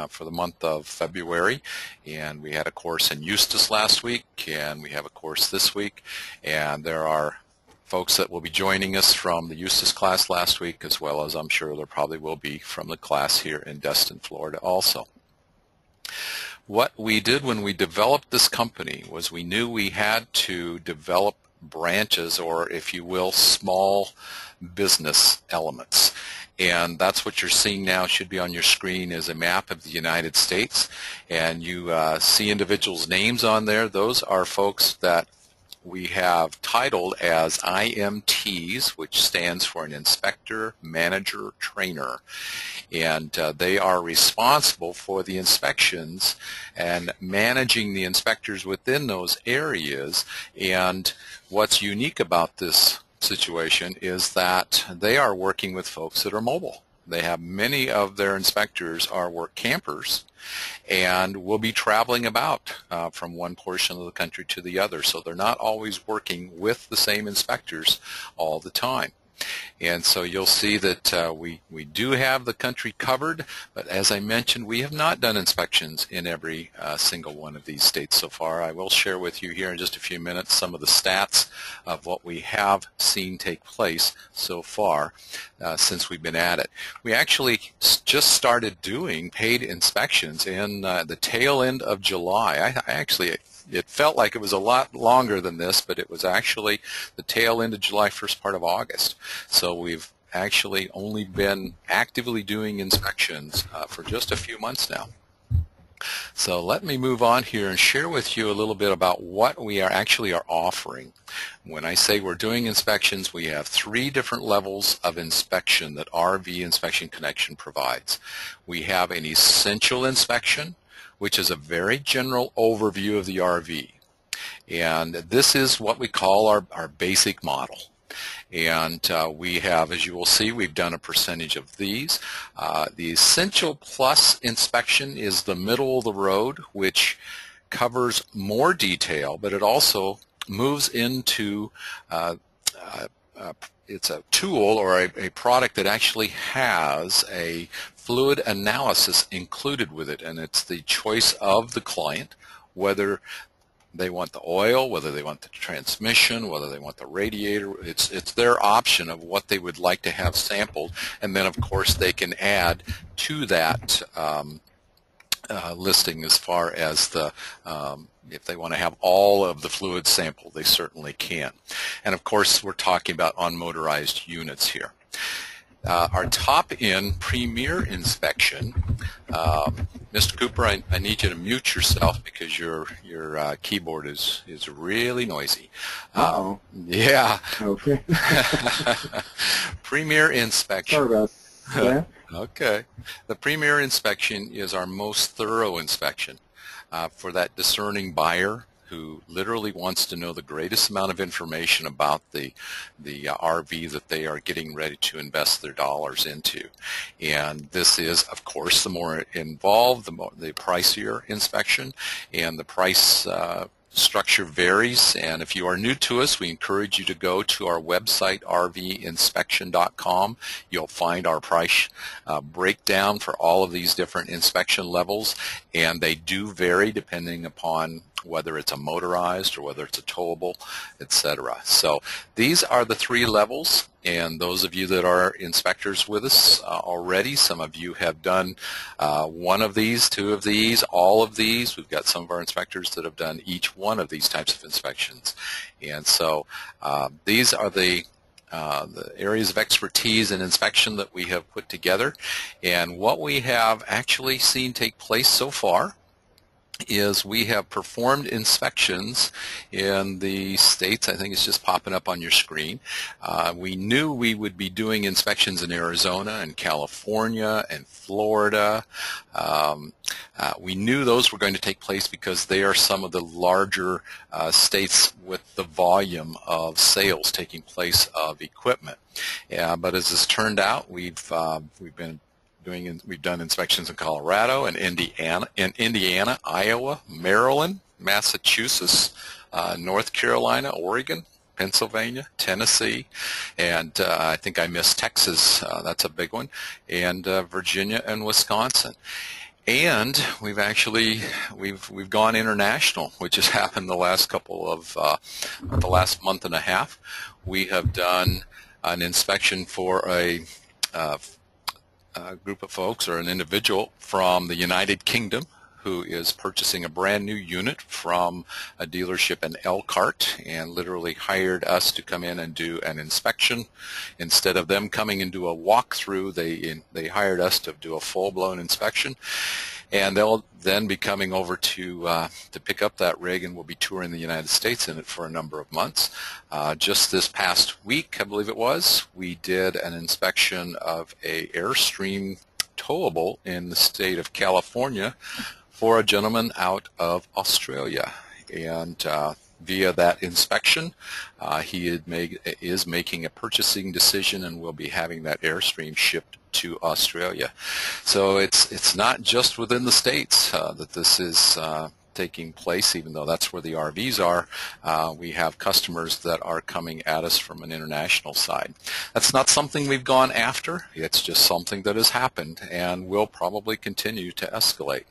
for the month of February, and we had a course in Eustis last week, and we have a course this week, and there are folks that will be joining us from the Eustis class last week, as well as I'm sure there probably will be from the class here in Destin, Florida also. What we did when we developed this company was we knew we had to develop branches, or if you will, small business elements. And that's what you're seeing now, should be on your screen, is a map of the United States. And you see individuals' names on there. Those are folks that we have titled as IMTs, which stands for an Inspector Manager Trainer. And they are responsible for the inspections and managing the inspectors within those areas. And what's unique about this situation is that they are working with folks that are mobile. They have many of their inspectors are work campers and will be traveling about from one portion of the country to the other. So they're not always working with the same inspectors all the time. And so you'll see that we do have the country covered, but as I mentioned, we have not done inspections in every single one of these states so far. I will share with you here in just a few minutes some of the stats of what we have seen take place so far since we've been at it. We actually just started doing paid inspections in the tail end of July. It felt like it was a lot longer than this, but it was actually the tail end of July, first part of August. So we've actually only been actively doing inspections for just a few months now. So let me move on here and share with you a little bit about what we are offering. When I say we're doing inspections, we have 3 different levels of inspection that RV Inspection Connection provides. We have an essential inspection, which is a very general overview of the RV. And this is what we call our basic model. And we have, as you will see, we've done a percentage of these. The Essential Plus inspection is the middle of the road, which covers more detail, but it also moves into it's a tool or a product that actually has a fluid analysis included with it, and it's the choice of the client whether they want the oil, whether they want the transmission, whether they want the radiator. It's their option of what they would like to have sampled, and then of course they can add to that listing as far as the if they want to have all of the fluid sampled, they certainly can. And of course we're talking about unmotorized units here. Our top-end premier inspection, Mr. Cooper, I need you to mute yourself because your keyboard is really noisy. Uh-oh. Yeah. Okay. Premier inspection. Sorry about that. Okay. The premier inspection is our most thorough inspection for that discerning buyer who literally wants to know the greatest amount of information about the RV that they are getting ready to invest their dollars into. And this is, of course, the more involved, the pricier inspection, and the price structure varies. And if you are new to us, we encourage you to go to our website, rvinspection.com. You'll find our price breakdown for all of these different inspection levels, and they do vary depending upon whether it's a motorized or whether it's a towable, etc. So these are the 3 levels, and those of you that are inspectors with us already, some of you have done 1 of these, 2 of these, all of these. We've got some of our inspectors that have done each one of these types of inspections. And so these are the areas of expertise and inspection that we have put together. And what we have actually seen take place so far is we have performed inspections in the states. I think it's just popping up on your screen. We knew we would be doing inspections in Arizona and California and Florida. We knew those were going to take place because they are some of the larger states with the volume of sales taking place of equipment. But as it's turned out, we've done inspections in Colorado and Indiana, Iowa, Maryland, Massachusetts, North Carolina, Oregon, Pennsylvania, Tennessee, and I think I missed Texas. That's a big one, and Virginia and Wisconsin. And we've gone international, which has happened the last couple of the last month and a half. We have done an inspection for a group of folks or an individual from the United Kingdom who is purchasing a brand new unit from a dealership in Elkhart, and literally hired us to come in and do an inspection. Instead of them coming and do a walkthrough, they hired us to do a full-blown inspection. And they'll then be coming over to pick up that rig, and we'll be touring the United States in it for a number of months. Just this past week, I believe it was, we did an inspection of a Airstream towable in the state of California for a gentleman out of Australia. And via that inspection, he is making a purchasing decision and will be having that Airstream shipped to Australia. So it's not just within the states that this is taking place, even though that's where the RVs are. We have customers that are coming at us from an international side. That's not something we've gone after. It's just something that has happened and will probably continue to escalate.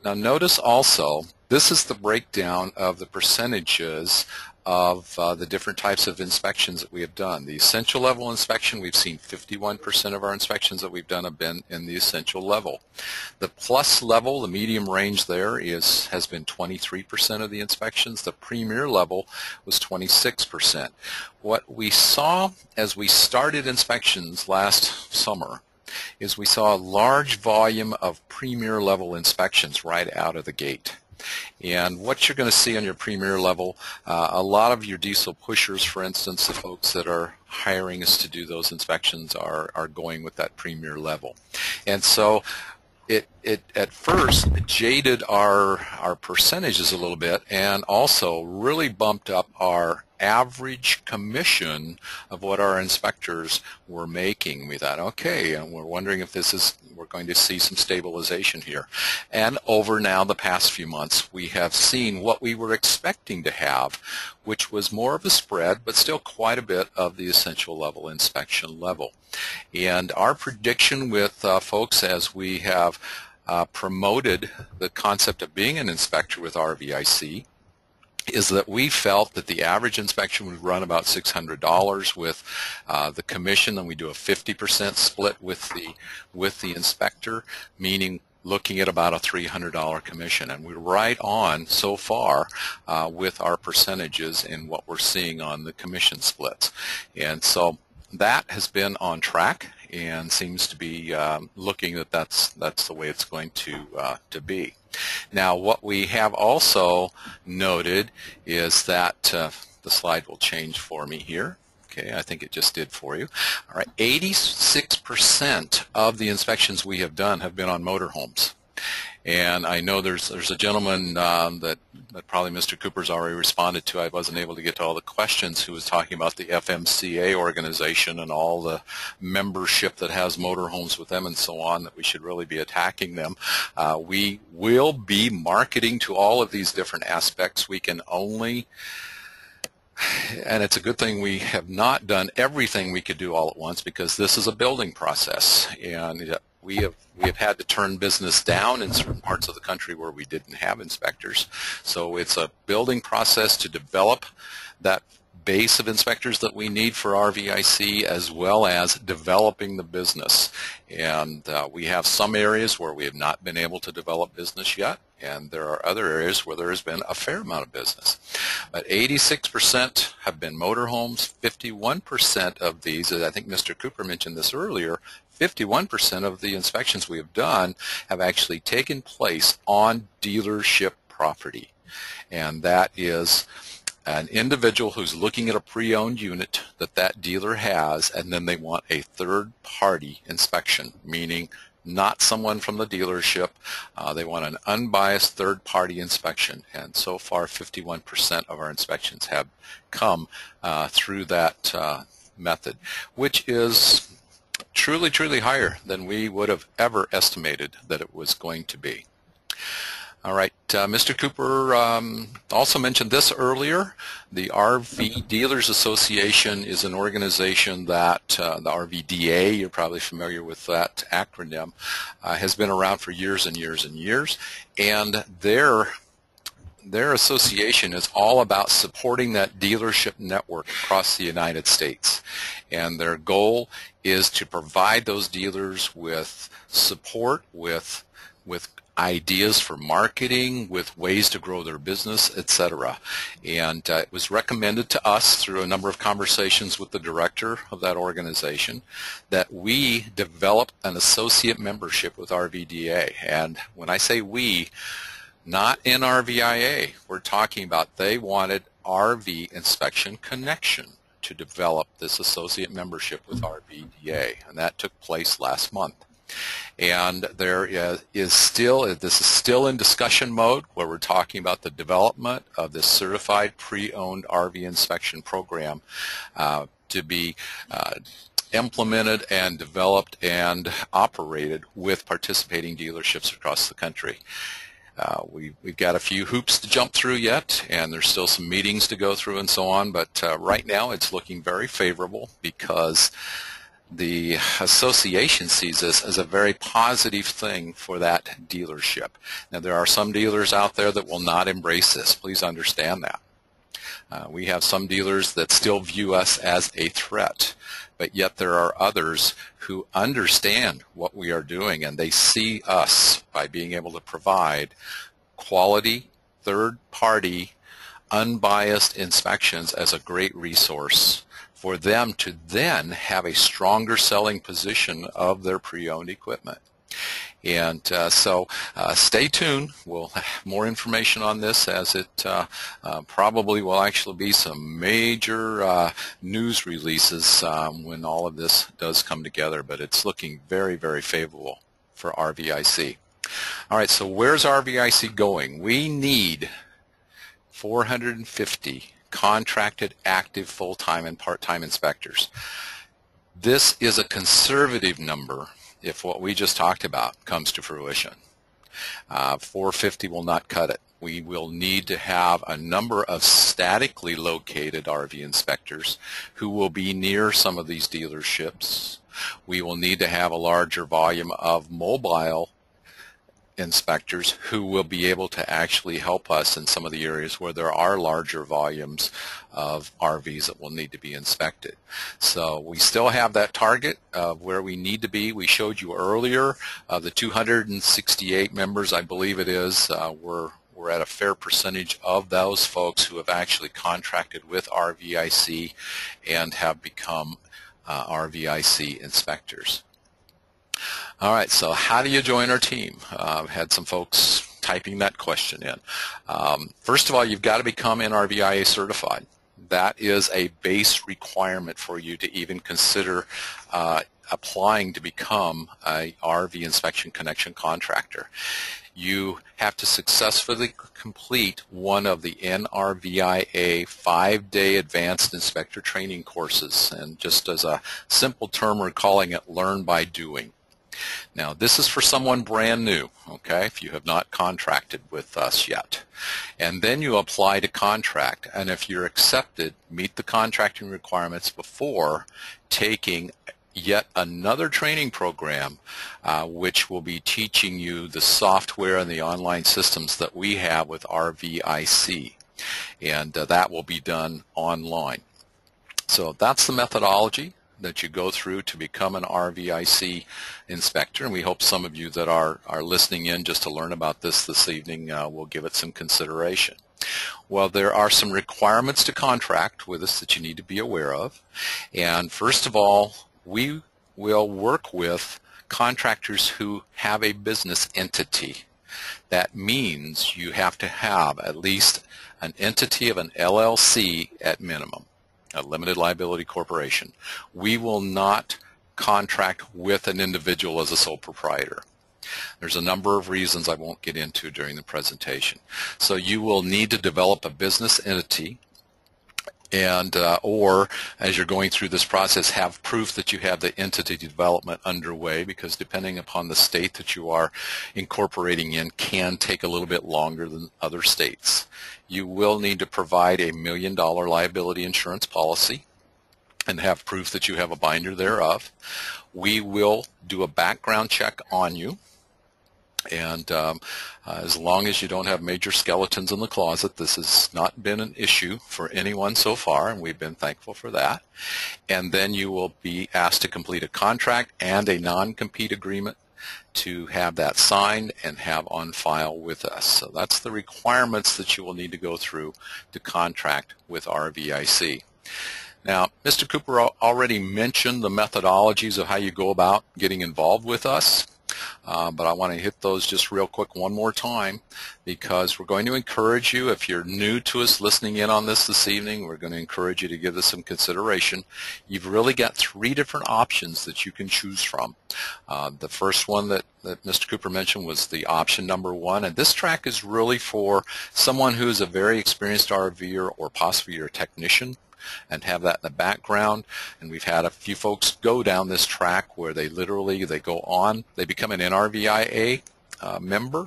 Now notice also, this is the breakdown of the percentages of the different types of inspections that we have done. The essential level inspection, we've seen 51% of our inspections that we've done have been in the essential level. The plus level, the medium range there, has been 23% of the inspections. The premier level was 26%. What we saw as we started inspections last summer is we saw a large volume of premier level inspections right out of the gate. And what you're going to see on your premier level, a lot of your diesel pushers, for instance, the folks that are hiring us to do those inspections are going with that premier level. And so it at first jaded our percentages a little bit, and also really bumped up our average commission of what our inspectors were making. We thought, okay, and we're wondering if we're going to see some stabilization here. And over now the past few months, we have seen what we were expecting to have, which was more of a spread, but still quite a bit of the essential level inspection level. And our prediction with folks, as we have promoted the concept of being an inspector with RVIC, is that we felt that the average inspection would run about $600 with the commission, and we do a 50% split with the inspector, meaning looking at about a $300 commission. And we're right on so far with our percentages in what we're seeing on the commission splits. And so that has been on track and seems to be looking that that's the way it's going to be. Now, what we have also noted is that the slide will change for me here. Okay, I think it just did for you. All right, 86% of the inspections we have done have been on motorhomes. And I know there's a gentleman that probably Mr. Cooper's already responded to. I wasn't able to get to all the questions, who was talking about the FMCA organization and all the membership that has motorhomes with them and so on, that we should really be attacking them. We will be marketing to all of these different aspects. We can only, and it's a good thing we have not done everything we could do all at once, because this is a building process, and we have had to turn business down in certain parts of the country where we didn't have inspectors. So it's a building process to develop that base of inspectors that we need for RVIC, as well as developing the business. And we have some areas where we have not been able to develop business yet, and there are other areas where there has been a fair amount of business. But 86% have been motorhomes. 51% of these, I think Mr. Cooper mentioned this earlier, 51% of the inspections we have done have actually taken place on dealership property. And that is an individual who's looking at a pre-owned unit that dealer has, and then they want a third-party inspection, meaning not someone from the dealership. They want an unbiased third-party inspection. And so far, 51% of our inspections have come through that method, which is truly, truly higher than we would have ever estimated that it was going to be. All right, Mr. Cooper also mentioned this earlier. The RV Dealers Association is an organization that, the RVDA, you're probably familiar with that acronym, has been around for years and years and years. And their association is all about supporting that dealership network across the United States. And their goal is to provide those dealers with support, with ideas for marketing, with ways to grow their business, etc. And it was recommended to us through a number of conversations with the director of that organization that we develop an associate membership with RVDA. And when I say we, not NRVIA, we're talking about they wanted RV Inspection Connection to develop this associate membership with RVDA, and that took place last month. And this is still in discussion mode, where we're talking about the development of this certified pre-owned RV inspection program to be implemented and developed and operated with participating dealerships across the country. We've got a few hoops to jump through yet, and there's still some meetings to go through and so on, but right now it's looking very favorable, because the association sees this as a very positive thing for that dealership. Now, there are some dealers out there that will not embrace this. Please understand that. We have some dealers that still view us as a threat, but yet there are others who understand what we are doing, and they see us, by being able to provide quality, third-party, unbiased inspections, as a great resource for them to then have a stronger selling position of their pre-owned equipment. And so stay tuned. We'll have more information on this, as it probably will actually be some major news releases when all of this does come together, but it's looking very, very favorable for RVIC. All right, so where's RVIC going? We need 450 contracted, active, full-time, and part-time inspectors. This is a conservative number if what we just talked about comes to fruition. 450 will not cut it. We will need to have a number of statically located RV inspectors who will be near some of these dealerships. We will need to have a larger volume of mobile inspectors who will be able to actually help us in some of the areas where there are larger volumes of RVs that will need to be inspected. So we still have that target of where we need to be. We showed you earlier the 268 members, I believe it is. We're at a fair percentage of those folks who have actually contracted with RVIC and have become RVIC inspectors. All right, so how do you join our team? I've had some folks typing that question in. First of all, you've got to become NRVIA certified. That is a base requirement for you to even consider applying to become a RV inspection connection contractor. You have to successfully complete one of the NRVIA 5-day advanced inspector training courses, and just as a simple term, we're calling it learn by doing. Now, this is for someone brand new, okay, if you have not contracted with us yet. And then you apply to contract, and if you're accepted, meet the contracting requirements before taking yet another training program which will be teaching you the software and the online systems that we have with RVIC. And that will be done online. So that's the methodology that you go through to become an RVIC inspector, and we hope some of you that are listening in just to learn about this evening will give it some consideration. Well, there are some requirements to contract with us that you need to be aware of, and first of all, we will work with contractors who have a business entity. That means you have to have at least an entity of an LLC at minimum, a limited liability corporation. We will not contract with an individual as a sole proprietor. There's a number of reasons I won't get into during the presentation. So you will need to develop a business entity, and or as you're going through this process, have proof that you have the entity development underway, because depending upon the state that you are incorporating in can take a little bit longer than other states. You will need to provide a $1 million liability insurance policy and have proof that you have a binder thereof. We will do a background check on you, and as long as you don't have major skeletons in the closet, this has not been an issue for anyone so far, and we've been thankful for that. And then you will be asked to complete a contract and a non-compete agreement to have that signed and have on file with us. So that's the requirements that you will need to go through to contract with RVIC. Now, Mr. Cooper already mentioned the methodologies of how you go about getting involved with us. But I want to hit those just real quick one more time, because we're going to encourage you, if you're new to us listening in on this evening, we're going to encourage you to give this some consideration. You've really got 3 different options that you can choose from. The first one that Mr. Cooper mentioned was the option number 1, and this track is really for someone who is a very experienced RVer or possibly you're a technician and have that in the background. And we've had a few folks go down this track where they become an NRVIA member,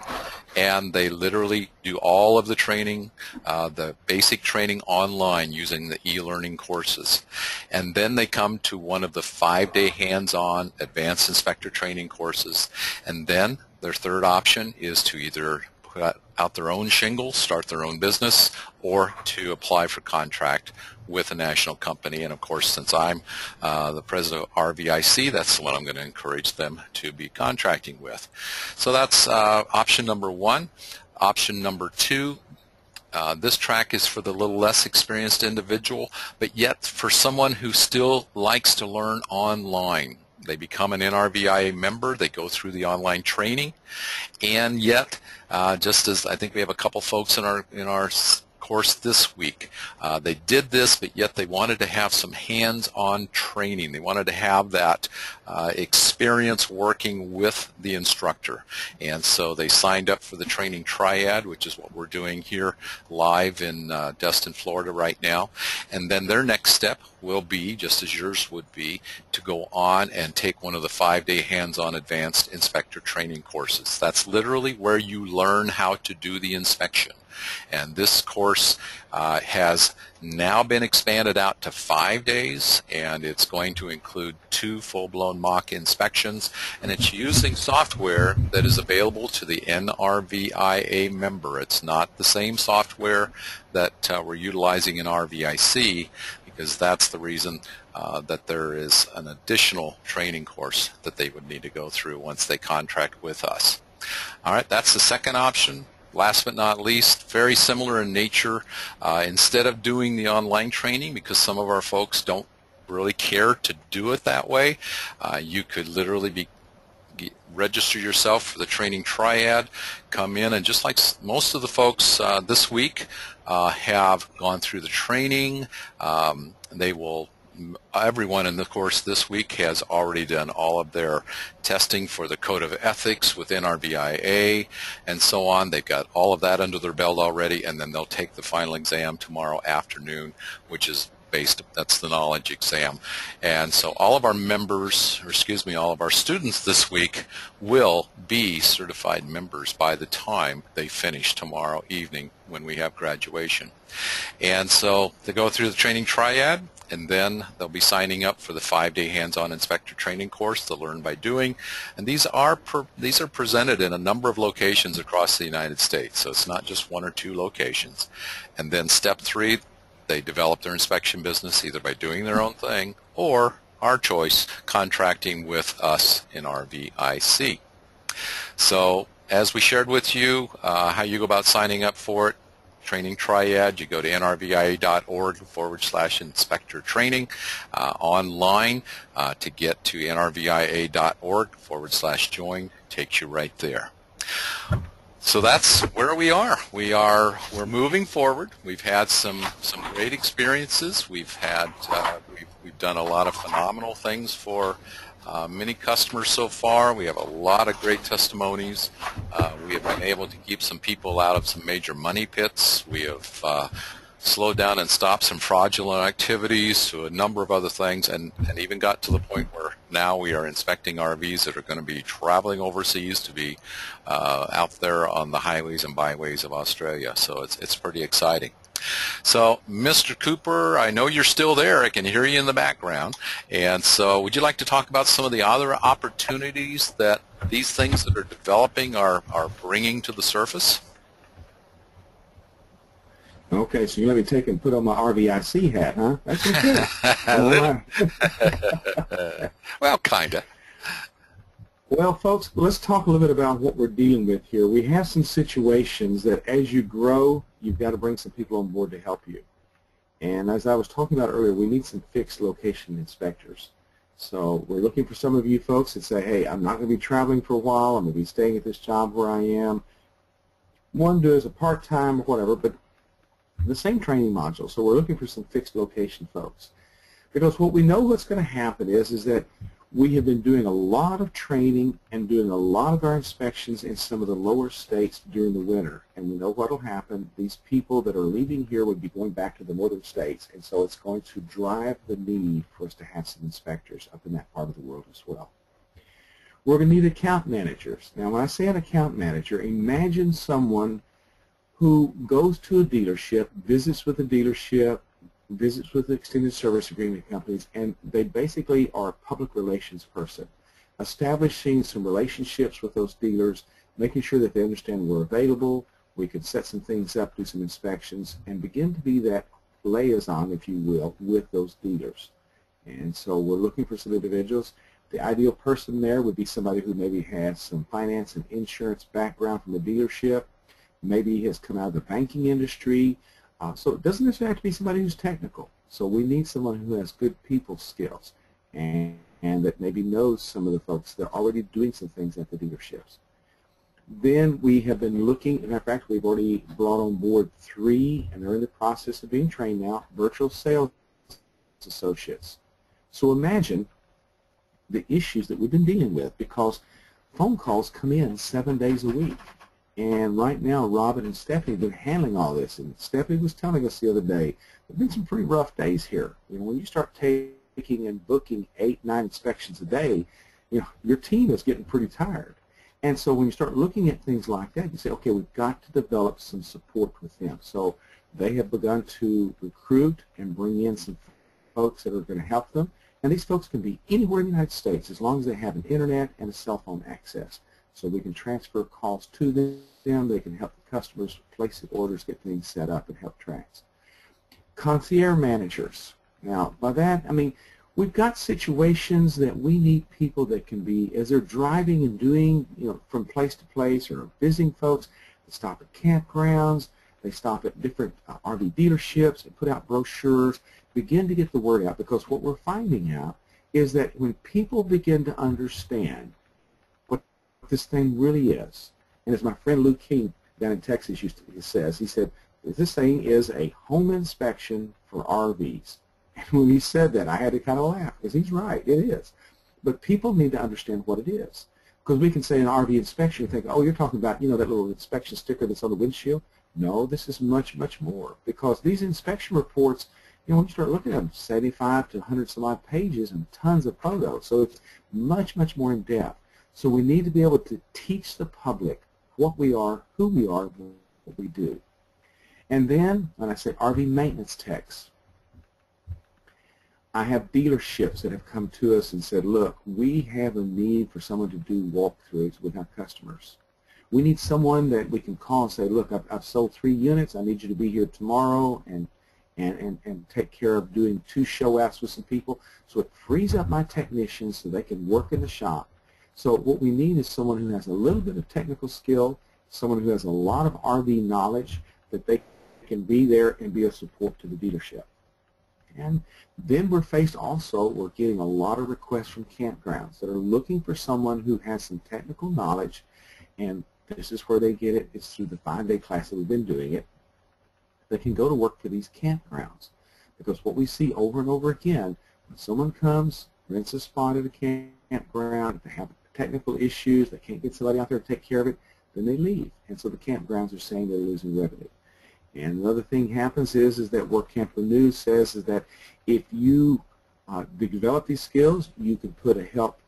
and they literally do all of the training, the basic training online using the e-learning courses. And then they come to one of the 5-day hands-on advanced inspector training courses. And then their third option is to either put out their own shingle, start their own business, or to apply for contract with a national company. And of course, since I'm the president of RVIC, that's what I'm going to encourage them to be contracting with. So that's option number 1. Option number 2, this track is for the little less experienced individual, but yet for someone who still likes to learn online. they become an NRVIA member, they go through the online training, and yet, just as I think we have a couple folks in our course this week. They did this, but yet they wanted to have some hands-on training. They wanted to have that experience working with the instructor. And so they signed up for the training triad, which is what we're doing here live in Destin, Florida right now. And then their next step will be, just as yours would be, to go on and take one of the 5-day hands-on advanced inspector training courses. That's literally where you learn how to do the inspection. And this course has now been expanded out to 5 days, and it's going to include 2 full-blown mock inspections, and it's using software that is available to the NRVIA member. It's not the same software that we're utilizing in RVIC, because that's the reason that there is an additional training course that they would need to go through once they contract with us. All right, that's the second option. Last but not least, very similar in nature. Instead of doing the online training, because some of our folks don't really care to do it that way, you could literally register yourself for the training triad, come in, and just like most of the folks this week have gone through the training, everyone in the course this week has already done all of their testing for the Code of Ethics with NRVIA and so on. They've got all of that under their belt already, and then they'll take the final exam tomorrow afternoon, which is that's the knowledge exam. And so all of our members, or excuse me, all of our students this week will be certified members by the time they finish tomorrow evening when we have graduation. And so they go through the training triad, and then they'll be signing up for the 5-day hands-on inspector training course, the Learn by Doing. And these are presented in a number of locations across the United States, so it's not just 1 or 2 locations. And then step 3, they develop their inspection business either by doing their own thing or, our choice, contracting with us in RVIC. So as we shared with you how you go about signing up for it, training triad, you go to nrvia.org/inspector training online to get to nrvia.org/join, takes you right there. So that's where we are. We're moving forward. We've had some great experiences. We've done a lot of phenomenal things for many customers so far. We have a lot of great testimonies. We have been able to keep some people out of some major money pits. We have slowed down and stopped some fraudulent activities, to a number of other things, and even got to the point where now we are inspecting RVs that are going to be traveling overseas to be out there on the highways and byways of Australia. So it's pretty exciting. So, Mr. Cooper, I know you're still there. I can hear you in the background. And so would you like to talk about some of the other opportunities that these things that are developing are bringing to the surface? Okay, so you let me take and put on my RVIC hat, huh? That's okay. Well, kind of. Well, folks, let's talk a little bit about what we're dealing with here. We have some situations that as you grow, you've got to bring some people on board to help you. And as I was talking about earlier, we need some fixed location inspectors. So we're looking for some of you folks that say, hey, I'm not going to be traveling for a while. I'm going to be staying at this job where I am. One does a part-time or whatever, but the same training module. So we're looking for some fixed location folks. Because what we know what's going to happen is that we have been doing a lot of training and doing a lot of our inspections in some of the lower states during the winter. And we know what will happen. These people that are leaving here would be going back to the northern states. And so it's going to drive the need for us to have some inspectors up in that part of the world as well. We're going to need account managers. Now, when I say an account manager, imagine someone who goes to a dealership, visits with a dealership, visits with extended service agreement companies, and they basically are a public relations person, establishing some relationships with those dealers, making sure that they understand we're available, we can set some things up, do some inspections, and begin to be that liaison, if you will, with those dealers. And so we're looking for some individuals. The ideal person there would be somebody who maybe has some finance and insurance background from the dealership, maybe has come out of the banking industry. So it doesn't necessarily have to be somebody who's technical. So we need someone who has good people skills. And and that maybe knows some of the folks that are already doing some things at the dealerships. Then we have been looking, in fact, we've already brought on board 3, and they're in the process of being trained now, virtual sales associates. So imagine the issues that we've been dealing with, because phone calls come in 7 days a week. And right now, Robin and Stephanie have been handling all this. And Stephanie was telling us the other day, there have been some pretty rough days here. You know, when you start taking and booking 8, 9 inspections a day, you know, your team is getting pretty tired. And so when you start looking at things like that, you say, okay, we've got to develop some support with them. So they have begun to recruit and bring in some folks that are going to help them. And these folks can be anywhere in the United States as long as they have an internet and a cell phone access. So we can transfer calls to them. They can help the customers place the orders, get things set up, and help tracks. Concierge managers. Now, by that, I mean, we've got situations that we need people that can be, as they're driving and doing, you know, from place to place or visiting folks, they stop at campgrounds, they stop at different RV dealerships and put out brochures, begin to get the word out, because what we're finding out is that when people begin to understand what this thing really is, and as my friend Lou King down in Texas says, he said, this thing is a home inspection for RVs. And when he said that, I had to kind of laugh, because he's right, it is. But people need to understand what it is. Because we can say an RV inspection, you think, oh, you're talking about, you know, that little inspection sticker that's on the windshield. No, this is much, much more. Because these inspection reports, you know, when you start looking at them, 75 to 100 some odd pages and tons of photos. So it's much, much more in depth. So we need to be able to teach the public what we are, who we are, what we do. And then, when I say RV maintenance techs, I have dealerships that have come to us and said, look, we have a need for someone to do walkthroughs with our customers. We need someone that we can call and say, look, I've sold 3 units. I need you to be here tomorrow and take care of doing 2 show-outs with some people. So it frees up my technicians so they can work in the shop. So what we need is someone who has a little bit of technical skill, someone who has a lot of RV knowledge, that they can be there and be a support to the dealership. And then we're getting a lot of requests from campgrounds that are looking for someone who has some technical knowledge, and this is where they get it. It's through the 5-day class that we've been doing it. They can go to work for these campgrounds, because what we see over and over again, when someone comes, rents a spot at a campground, if they have technical issues, they can't get somebody out there to take care of it, then they leave. And so the campgrounds are saying they're losing revenue. And another thing happens is that Work Camper News says is that if you develop these skills, you can put a help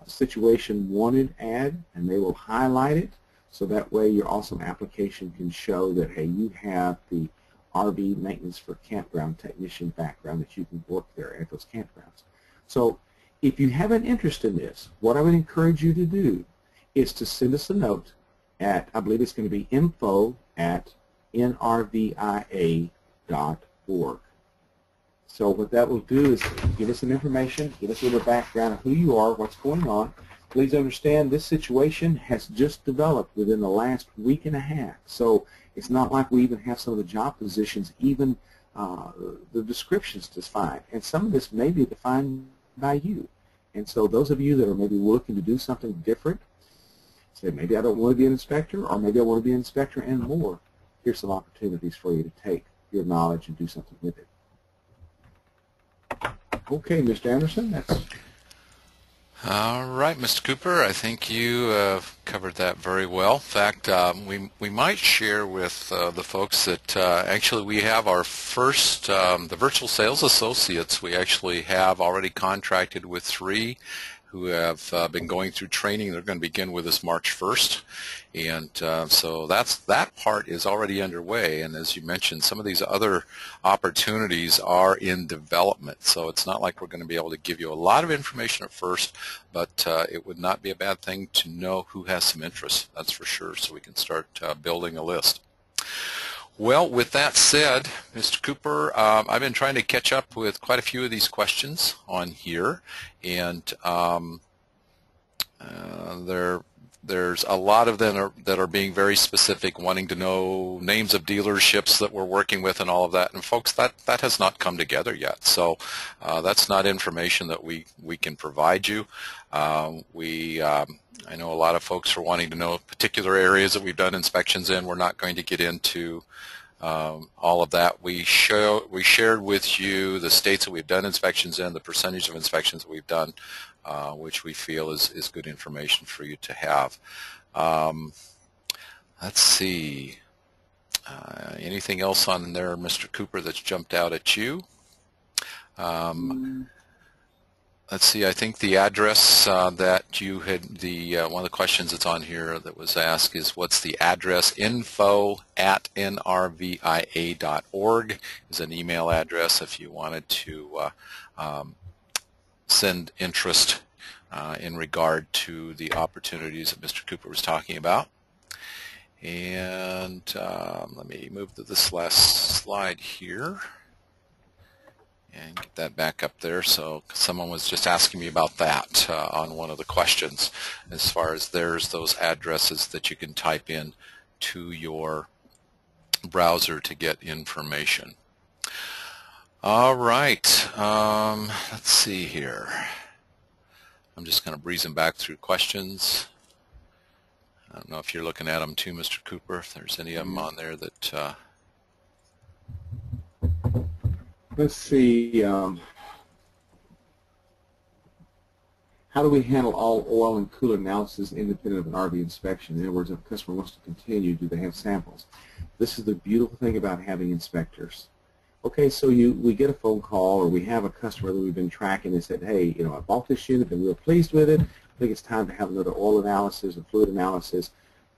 situation wanted ad, and they will highlight it, so that way your awesome application can show that, hey, you have the RV maintenance for campground technician background, that you can work there at those campgrounds. So if you have an interest in this, what I would encourage you to do is to send us a note at, I believe it's going to be info@nrvia.org. So what that will do is give us some information, give us a little background of who you are, what's going on. Please understand this situation has just developed within the last week and a half. So it's not like we even have some of the job positions, even the descriptions defined. And some of this may be defined by you. And so those of you that are maybe looking to do something different, say maybe I don't want to be an inspector, or maybe I want to be an inspector and more, here's some opportunities for you to take your knowledge and do something with it. Okay, Mr. Anderson, that's... All right, Mr. Cooper, I think you covered that very well. In fact, we might share with the folks that actually we have our first, the virtual sales associates, we actually have already contracted with 3 who have been going through training. They're going to begin with us March 1st. And so that part is already underway. And as you mentioned, some of these other opportunities are in development. So it's not like we're going to be able to give you a lot of information at first, but it would not be a bad thing to know who has some interest, that's for sure, so we can start building a list. Well, with that said, Mr. Cooper, I've been trying to catch up with quite a few of these questions on here, and they're there's a lot of them that are being very specific, wanting to know names of dealerships that we're working with and all of that. And folks, that has not come together yet. So that's not information that we can provide you. I know a lot of folks are wanting to know particular areas that we've done inspections in. We're not going to get into all of that. We shared with you the states that we've done inspections in, the percentage of inspections that we've done, which we feel is good information for you to have. Let's see. Anything else on there, Mr. Cooper, that's jumped out at you? Let's see, I think the address that you had, one of the questions that's on here that was asked is, what's the address? info@nrvia.org is an email address if you wanted to send interest in regard to the opportunities that Mr. Cooper was talking about. And let me move to this last slide here and get that back up there. So someone was just asking me about that on one of the questions, as far as there's those addresses that you can type in to your browser to get information. All right, let's see here. I'm just kind of breezing back through questions. I don't know if you're looking at them too, Mr. Cooper, if there's any of them on there that let's see, how do we handle all oil and cooler analysis independent of an RV inspection? In other words, if a customer wants to continue, do they have samples? This is the beautiful thing about having inspectors. Okay, so we get a phone call, or we have a customer that we've been tracking and said, hey, I bought this unit, been real pleased with it. I think it's time to have another oil analysis or fluid analysis.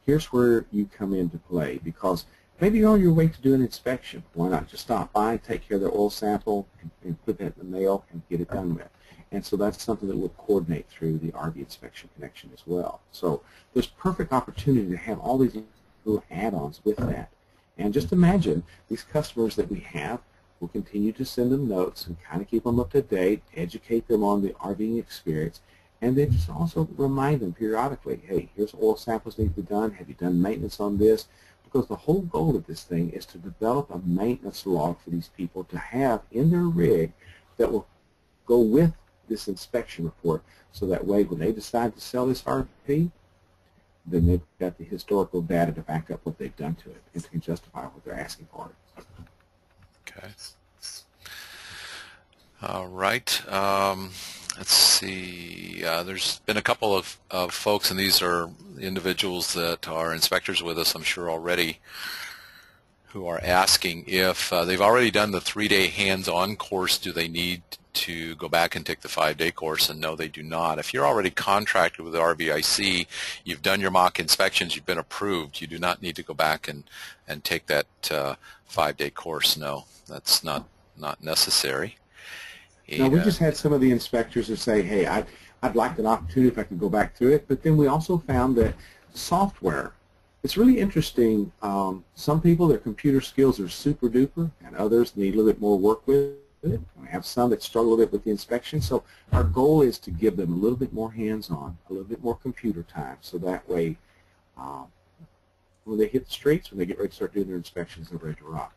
Here's where you come into play, because maybe you're on your way to do an inspection. Why not just stop by, take care of the oil sample, and put that in the mail and get it done with? And so that's something that we'll coordinate through the RV inspection connection as well. So there's perfect opportunity to have all these little add-ons with that. And just imagine these customers that we have, we'll continue to send them notes and kind of keep them up to date, educate them on the RVing experience, and then just also remind them periodically, hey, here's oil samples need to be done. Have you done maintenance on this? Because the whole goal of this thing is to develop a maintenance log for these people to have in their rig that will go with this inspection report, so that way when they decide to sell this RV, then they've got the historical data to back up what they've done to it and can justify what they're asking for it. Okay. All right. Let's see. There's been a couple of folks, and these are individuals that are inspectors with us, I'm sure already, who are asking if they've already done the 3-day hands-on course, do they need to go back and take the 5-day course? And no, they do not. If you're already contracted with the RVIC, you've done your mock inspections, you've been approved, you do not need to go back and take that 5-day course. No, that's not necessary. Now, we just had some of the inspectors that say, hey, I'd like an opportunity if I could go back through it, but then we also found that software, it's really interesting. Some people, their computer skills are super duper, and others need a little bit more work with it. We have some that struggle a bit with the inspection, so our goal is to give them a little bit more hands-on, a little bit more computer time, so that way when they hit the streets, when they get ready to start doing their inspections, they're ready to rock.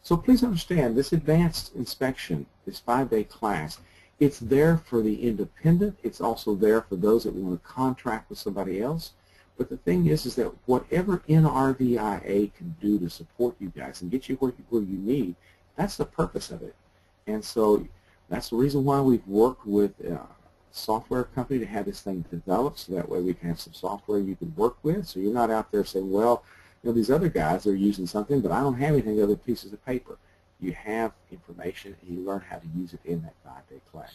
So please understand, this advanced inspection, this 5-day class, it's there for the independent. It's also there for those that want to contract with somebody else. But the thing is that whatever NRVIA can do to support you guys and get you where you need, that's the purpose of it. And so that's the reason why we've worked with a software company to have this thing developed, so that way we can have some software you can work with. So you're not out there saying, well, these other guys are using something, but I don't have anything other pieces of paper. You have information, and you learn how to use it in that 5-day class.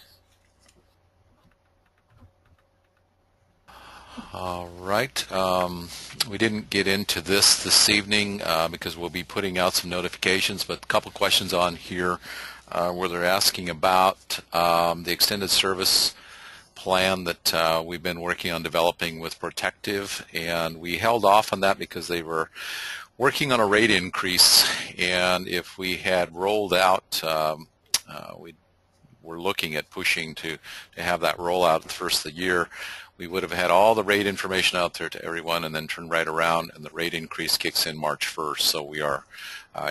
All right. We didn't get into this evening because we'll be putting out some notifications, but a couple questions on here where they're asking about the extended service plan that we've been working on developing with Protective, and we held off on that because they were working on a rate increase, and if we had rolled out, we we're looking at pushing to have that rollout at the first of the year, we would have had all the rate information out there to everyone and then turn right around, and the rate increase kicks in March 1st. So we are,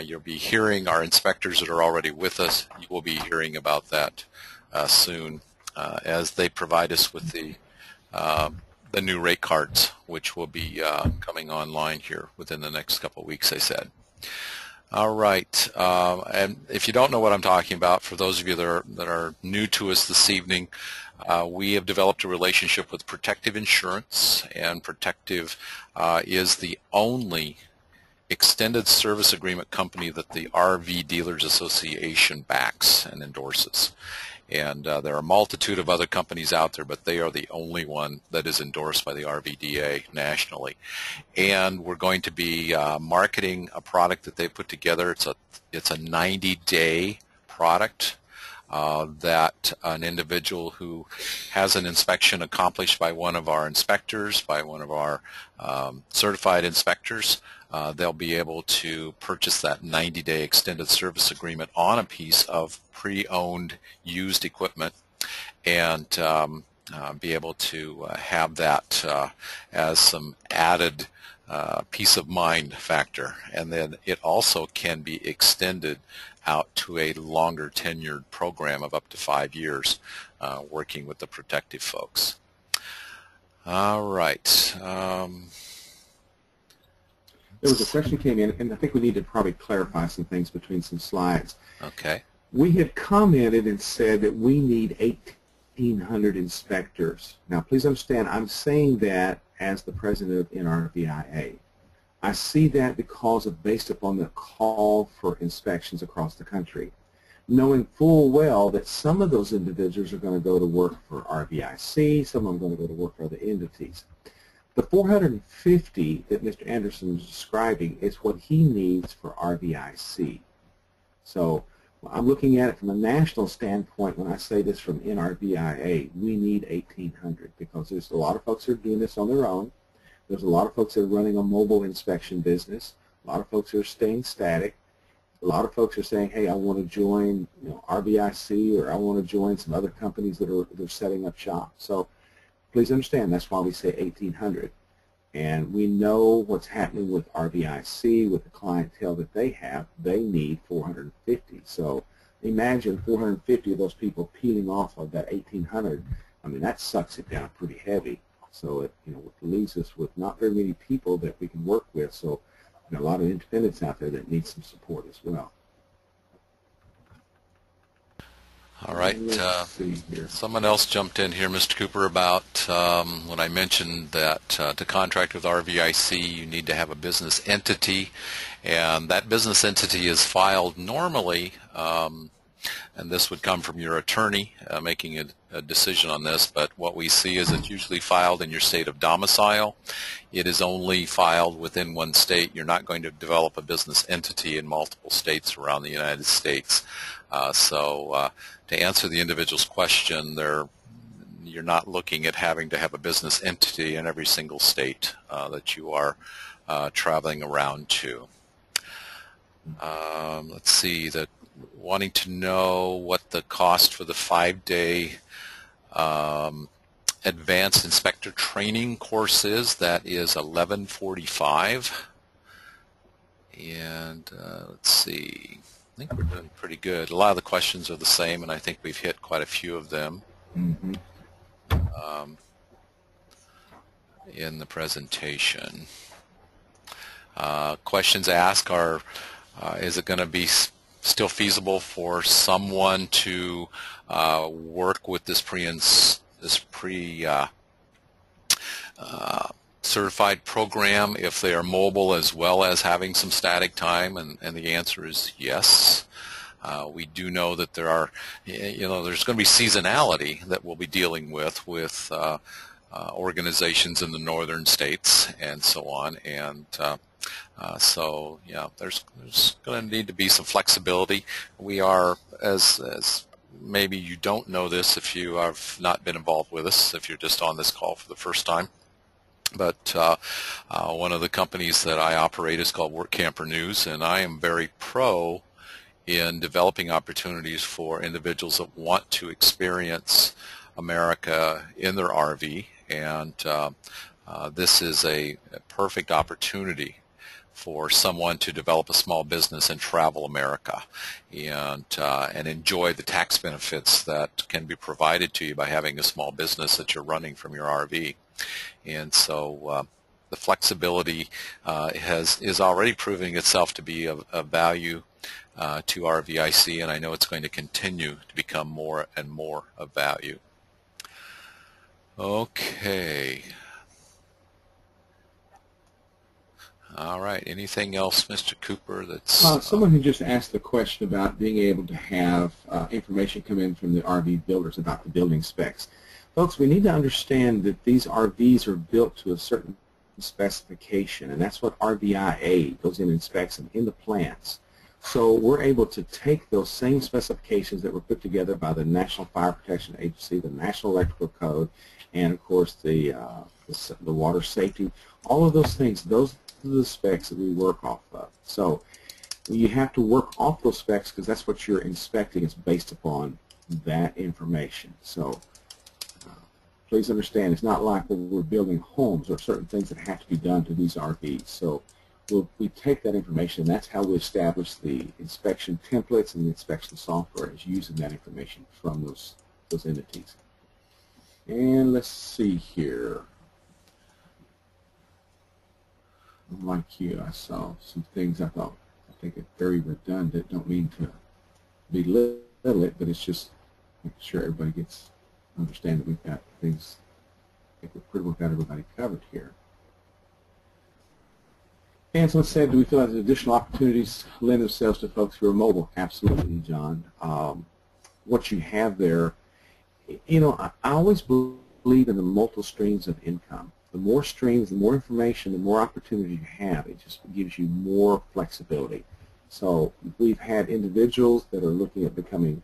you'll be hearing, our inspectors that are already with us, you will be hearing about that soon as they provide us with the new rate cards, which will be coming online here within the next couple of weeks, I said. All right, and if you don't know what I'm talking about, for those of you that are new to us this evening, we have developed a relationship with Protective Insurance, and Protective is the only extended service agreement company that the RV Dealers Association backs and endorses. And there are a multitude of other companies out there, but they are the only one that is endorsed by the RVDA nationally. And we're going to be marketing a product that they put together. It's a 90-day product that an individual who has an inspection accomplished by one of our inspectors, by one of our certified inspectors, they'll be able to purchase that 90-day extended service agreement on a piece of pre-owned used equipment and be able to have that as some added peace of mind factor. And then it also can be extended out to a longer tenured program of up to 5 years working with the Protective folks. All right. There was a question came in, and I think we need to probably clarify some things between some slides. Okay. We have commented and said that we need 1,800 inspectors. Now, please understand, I'm saying that as the president of NRVIA. I see that because of based upon the call for inspections across the country, knowing full well that some of those individuals are going to go to work for RVIC, some of them are going to go to work for other entities. The 450 that Mr. Anderson is describing is what he needs for RVIC. So I'm looking at it from a national standpoint when I say this from NRVIA. We need 1,800 because there's a lot of folks that are doing this on their own. There's a lot of folks that are running a mobile inspection business. A lot of folks are staying static. A lot of folks are saying, hey, I want to join RVIC, or I want to join some other companies that are setting up shop. So please understand, that's why we say 1,800. And we know what's happening with RVIC, with the clientele that they have. They need 450. So imagine 450 of those people peeling off of that 1,800. I mean, that sucks it down pretty heavy. So it leaves us with not very many people that we can work with. So there are a lot of independents out there that need some support as well. All right. Someone else jumped in here, Mr. Cooper, about when I mentioned that to contract with RVIC, you need to have a business entity, and that business entity is filed normally, and this would come from your attorney making a decision on this, but what we see is it's usually filed in your state of domicile. It is only filed within one state. You're not going to develop a business entity in multiple states around the United States. So to answer the individual's question, you're not looking at having to have a business entity in every single state that you are traveling around to. Let's see, that wanting to know what the cost for the 5-day advanced inspector training course is. That is $1145. And let's see, I think we're doing pretty good. A lot of the questions are the same, and I think we've hit quite a few of them in the presentation. Questions asked are, is it going to be still feasible for someone to work with this certified program if they are mobile as well as having some static time? And the answer is yes. We do know that there are, there's going to be seasonality that we'll be dealing with organizations in the northern states and so on, and so yeah, there's going to need to be some flexibility. We are, as maybe you don't know this if you have not been involved with us, if you're just on this call for the first time, but one of the companies that I operate is called Work Camper News, and I am very pro in developing opportunities for individuals that want to experience America in their RV, and this is a perfect opportunity for someone to develop a small business and travel America and enjoy the tax benefits that can be provided to you by having a small business that you're running from your RV. And so the flexibility is already proving itself to be of value to RVIC, and I know it's going to continue to become more and more of value. Okay. All right. Anything else, Mr. Cooper? That's someone who just asked the question about being able to have information come in from the RV builders about the building specs. Folks, we need to understand that these RVs are built to a certain specification, and that's what RVIA goes in and inspects them in the plants. So we're able to take those same specifications that were put together by the National Fire Protection Agency, the National Electrical Code, and of course the water safety. All of those things, those are the specs that we work off of. So you have to work off those specs because that's what you're inspecting. It's based upon that information. So please understand, it's not like when we're building homes or certain things that have to be done to these RVs. So we take that information, and that's how we establish the inspection templates, and the inspection software is using that information from those entities. And let's see here. Like you, I saw some things I think it's very redundant. Don't mean to belittle it, but it's just making sure everybody understand that we've got things. I think we've pretty much got everybody covered here. And someone said, do we feel like additional opportunities lend themselves to folks who are mobile? Absolutely, John. What you have there, you know, I always believe in the multiple streams of income. The more streams, the more information, the more opportunity you have. It just gives you more flexibility. So we've had individuals that are looking at becoming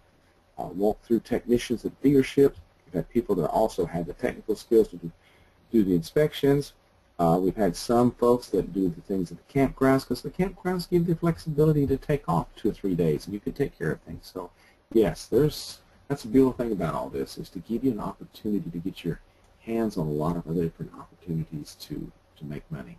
walk-through technicians at dealerships. We've had people that also have the technical skills to do the inspections. We've had some folks that do the things at the campgrounds, because the campgrounds give the flexibility to take off 2 or 3 days, and you can take care of things. So yes, that's the beautiful thing about all this, is to give you an opportunity to get your hands on a lot of other different opportunities to make money.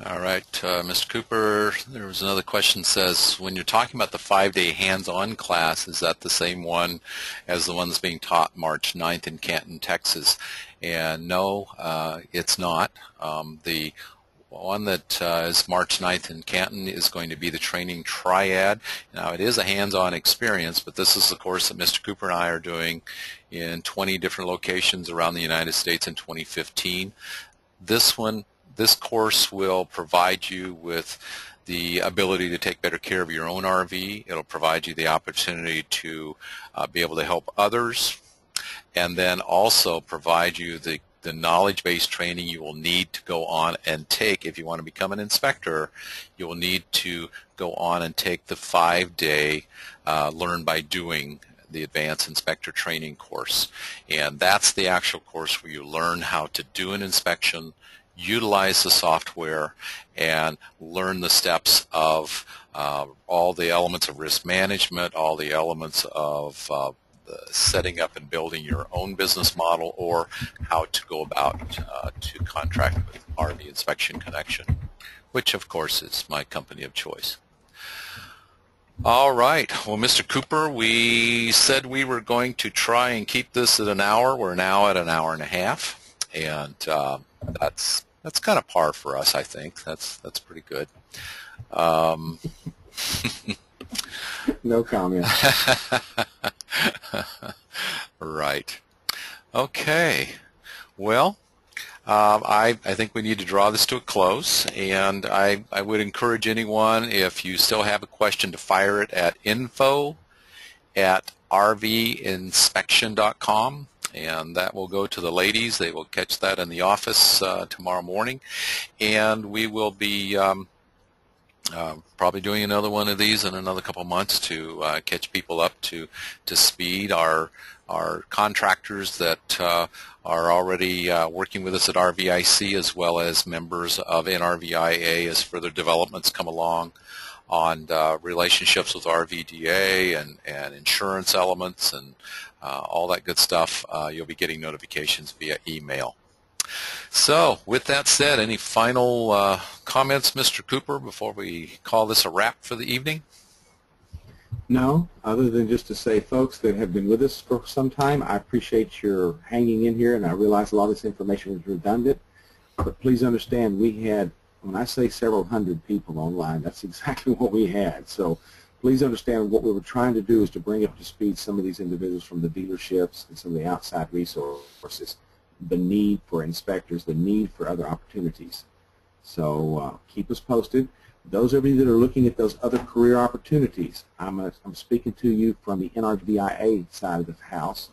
all right, Mr. Cooper, there was another question that says, when you're talking about the 5-day hands-on class, is that the same one as the one that's being taught March 9th in Canton, Texas? And no, it's not. The one that is March 9th in Canton is going to be the training triad. Now, it is a hands-on experience, but this is the course that Mr. Cooper and I are doing in 20 different locations around the United States in 2015. This course will provide you with the ability to take better care of your own RV. It'll provide you the opportunity to be able to help others, and then also provide you the knowledge-based training you will need to go on and take. If you want to become an inspector, you will need to go on and take the 5-day Learn by Doing, the Advanced Inspector Training course. And that's the actual course where you learn how to do an inspection, utilize the software, and learn the steps of all the elements of risk management, all the elements of setting up and building your own business model, or how to go about to contract with RV Inspection Connection, which of course is my company of choice. All right, well, Mr. Cooper, we said we were going to try and keep this at an hour. We're now at an hour and a half, and that's kind of par for us, I think. That's pretty good. No comment. Right. Okay. Well, I think we need to draw this to a close, and I would encourage anyone, if you still have a question, to fire it at info@rvinspection.com, and that will go to the ladies. They will catch that in the office tomorrow morning, and we will be Probably doing another one of these in another couple months to catch people up to speed. Our contractors that are already working with us at RVIC, as well as members of NRVIA, as further developments come along on relationships with RVDA and insurance elements and all that good stuff. You'll be getting notifications via email. So, with that said, any final comments, Mr. Cooper, before we call this a wrap for the evening? No, other than just to say, folks that have been with us for some time, I appreciate your hanging in here, and I realize a lot of this information was redundant, but please understand we had, when I say several hundred people online, that's exactly what we had. So please understand what we were trying to do is to bring up to speed some of these individuals from the dealerships and some of the outside resources, the need for inspectors, the need for other opportunities. So keep us posted. Those of you that are looking at those other career opportunities, I'm speaking to you from the NRVIA side of the house.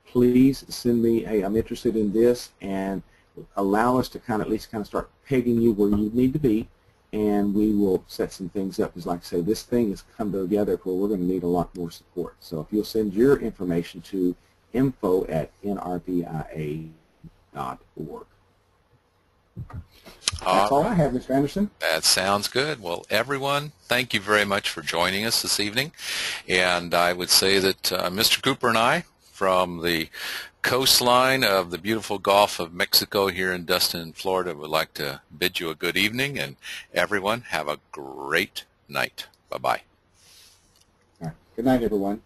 Please send me, hey, I'm interested in this, and allow us to at least start pegging you where you need to be, and we will set some things up. Because like I say, this thing has come together where we're going to need a lot more support. So if you'll send your information to info@nrvia.org. That's all I have, Mr. Anderson. That sounds good. Well, everyone, thank you very much for joining us this evening. And I would say that Mr. Cooper and I, from the coastline of the beautiful Gulf of Mexico here in Destin, Florida, would like to bid you a good evening. And everyone, have a great night. Bye-bye. All right. Good night, everyone.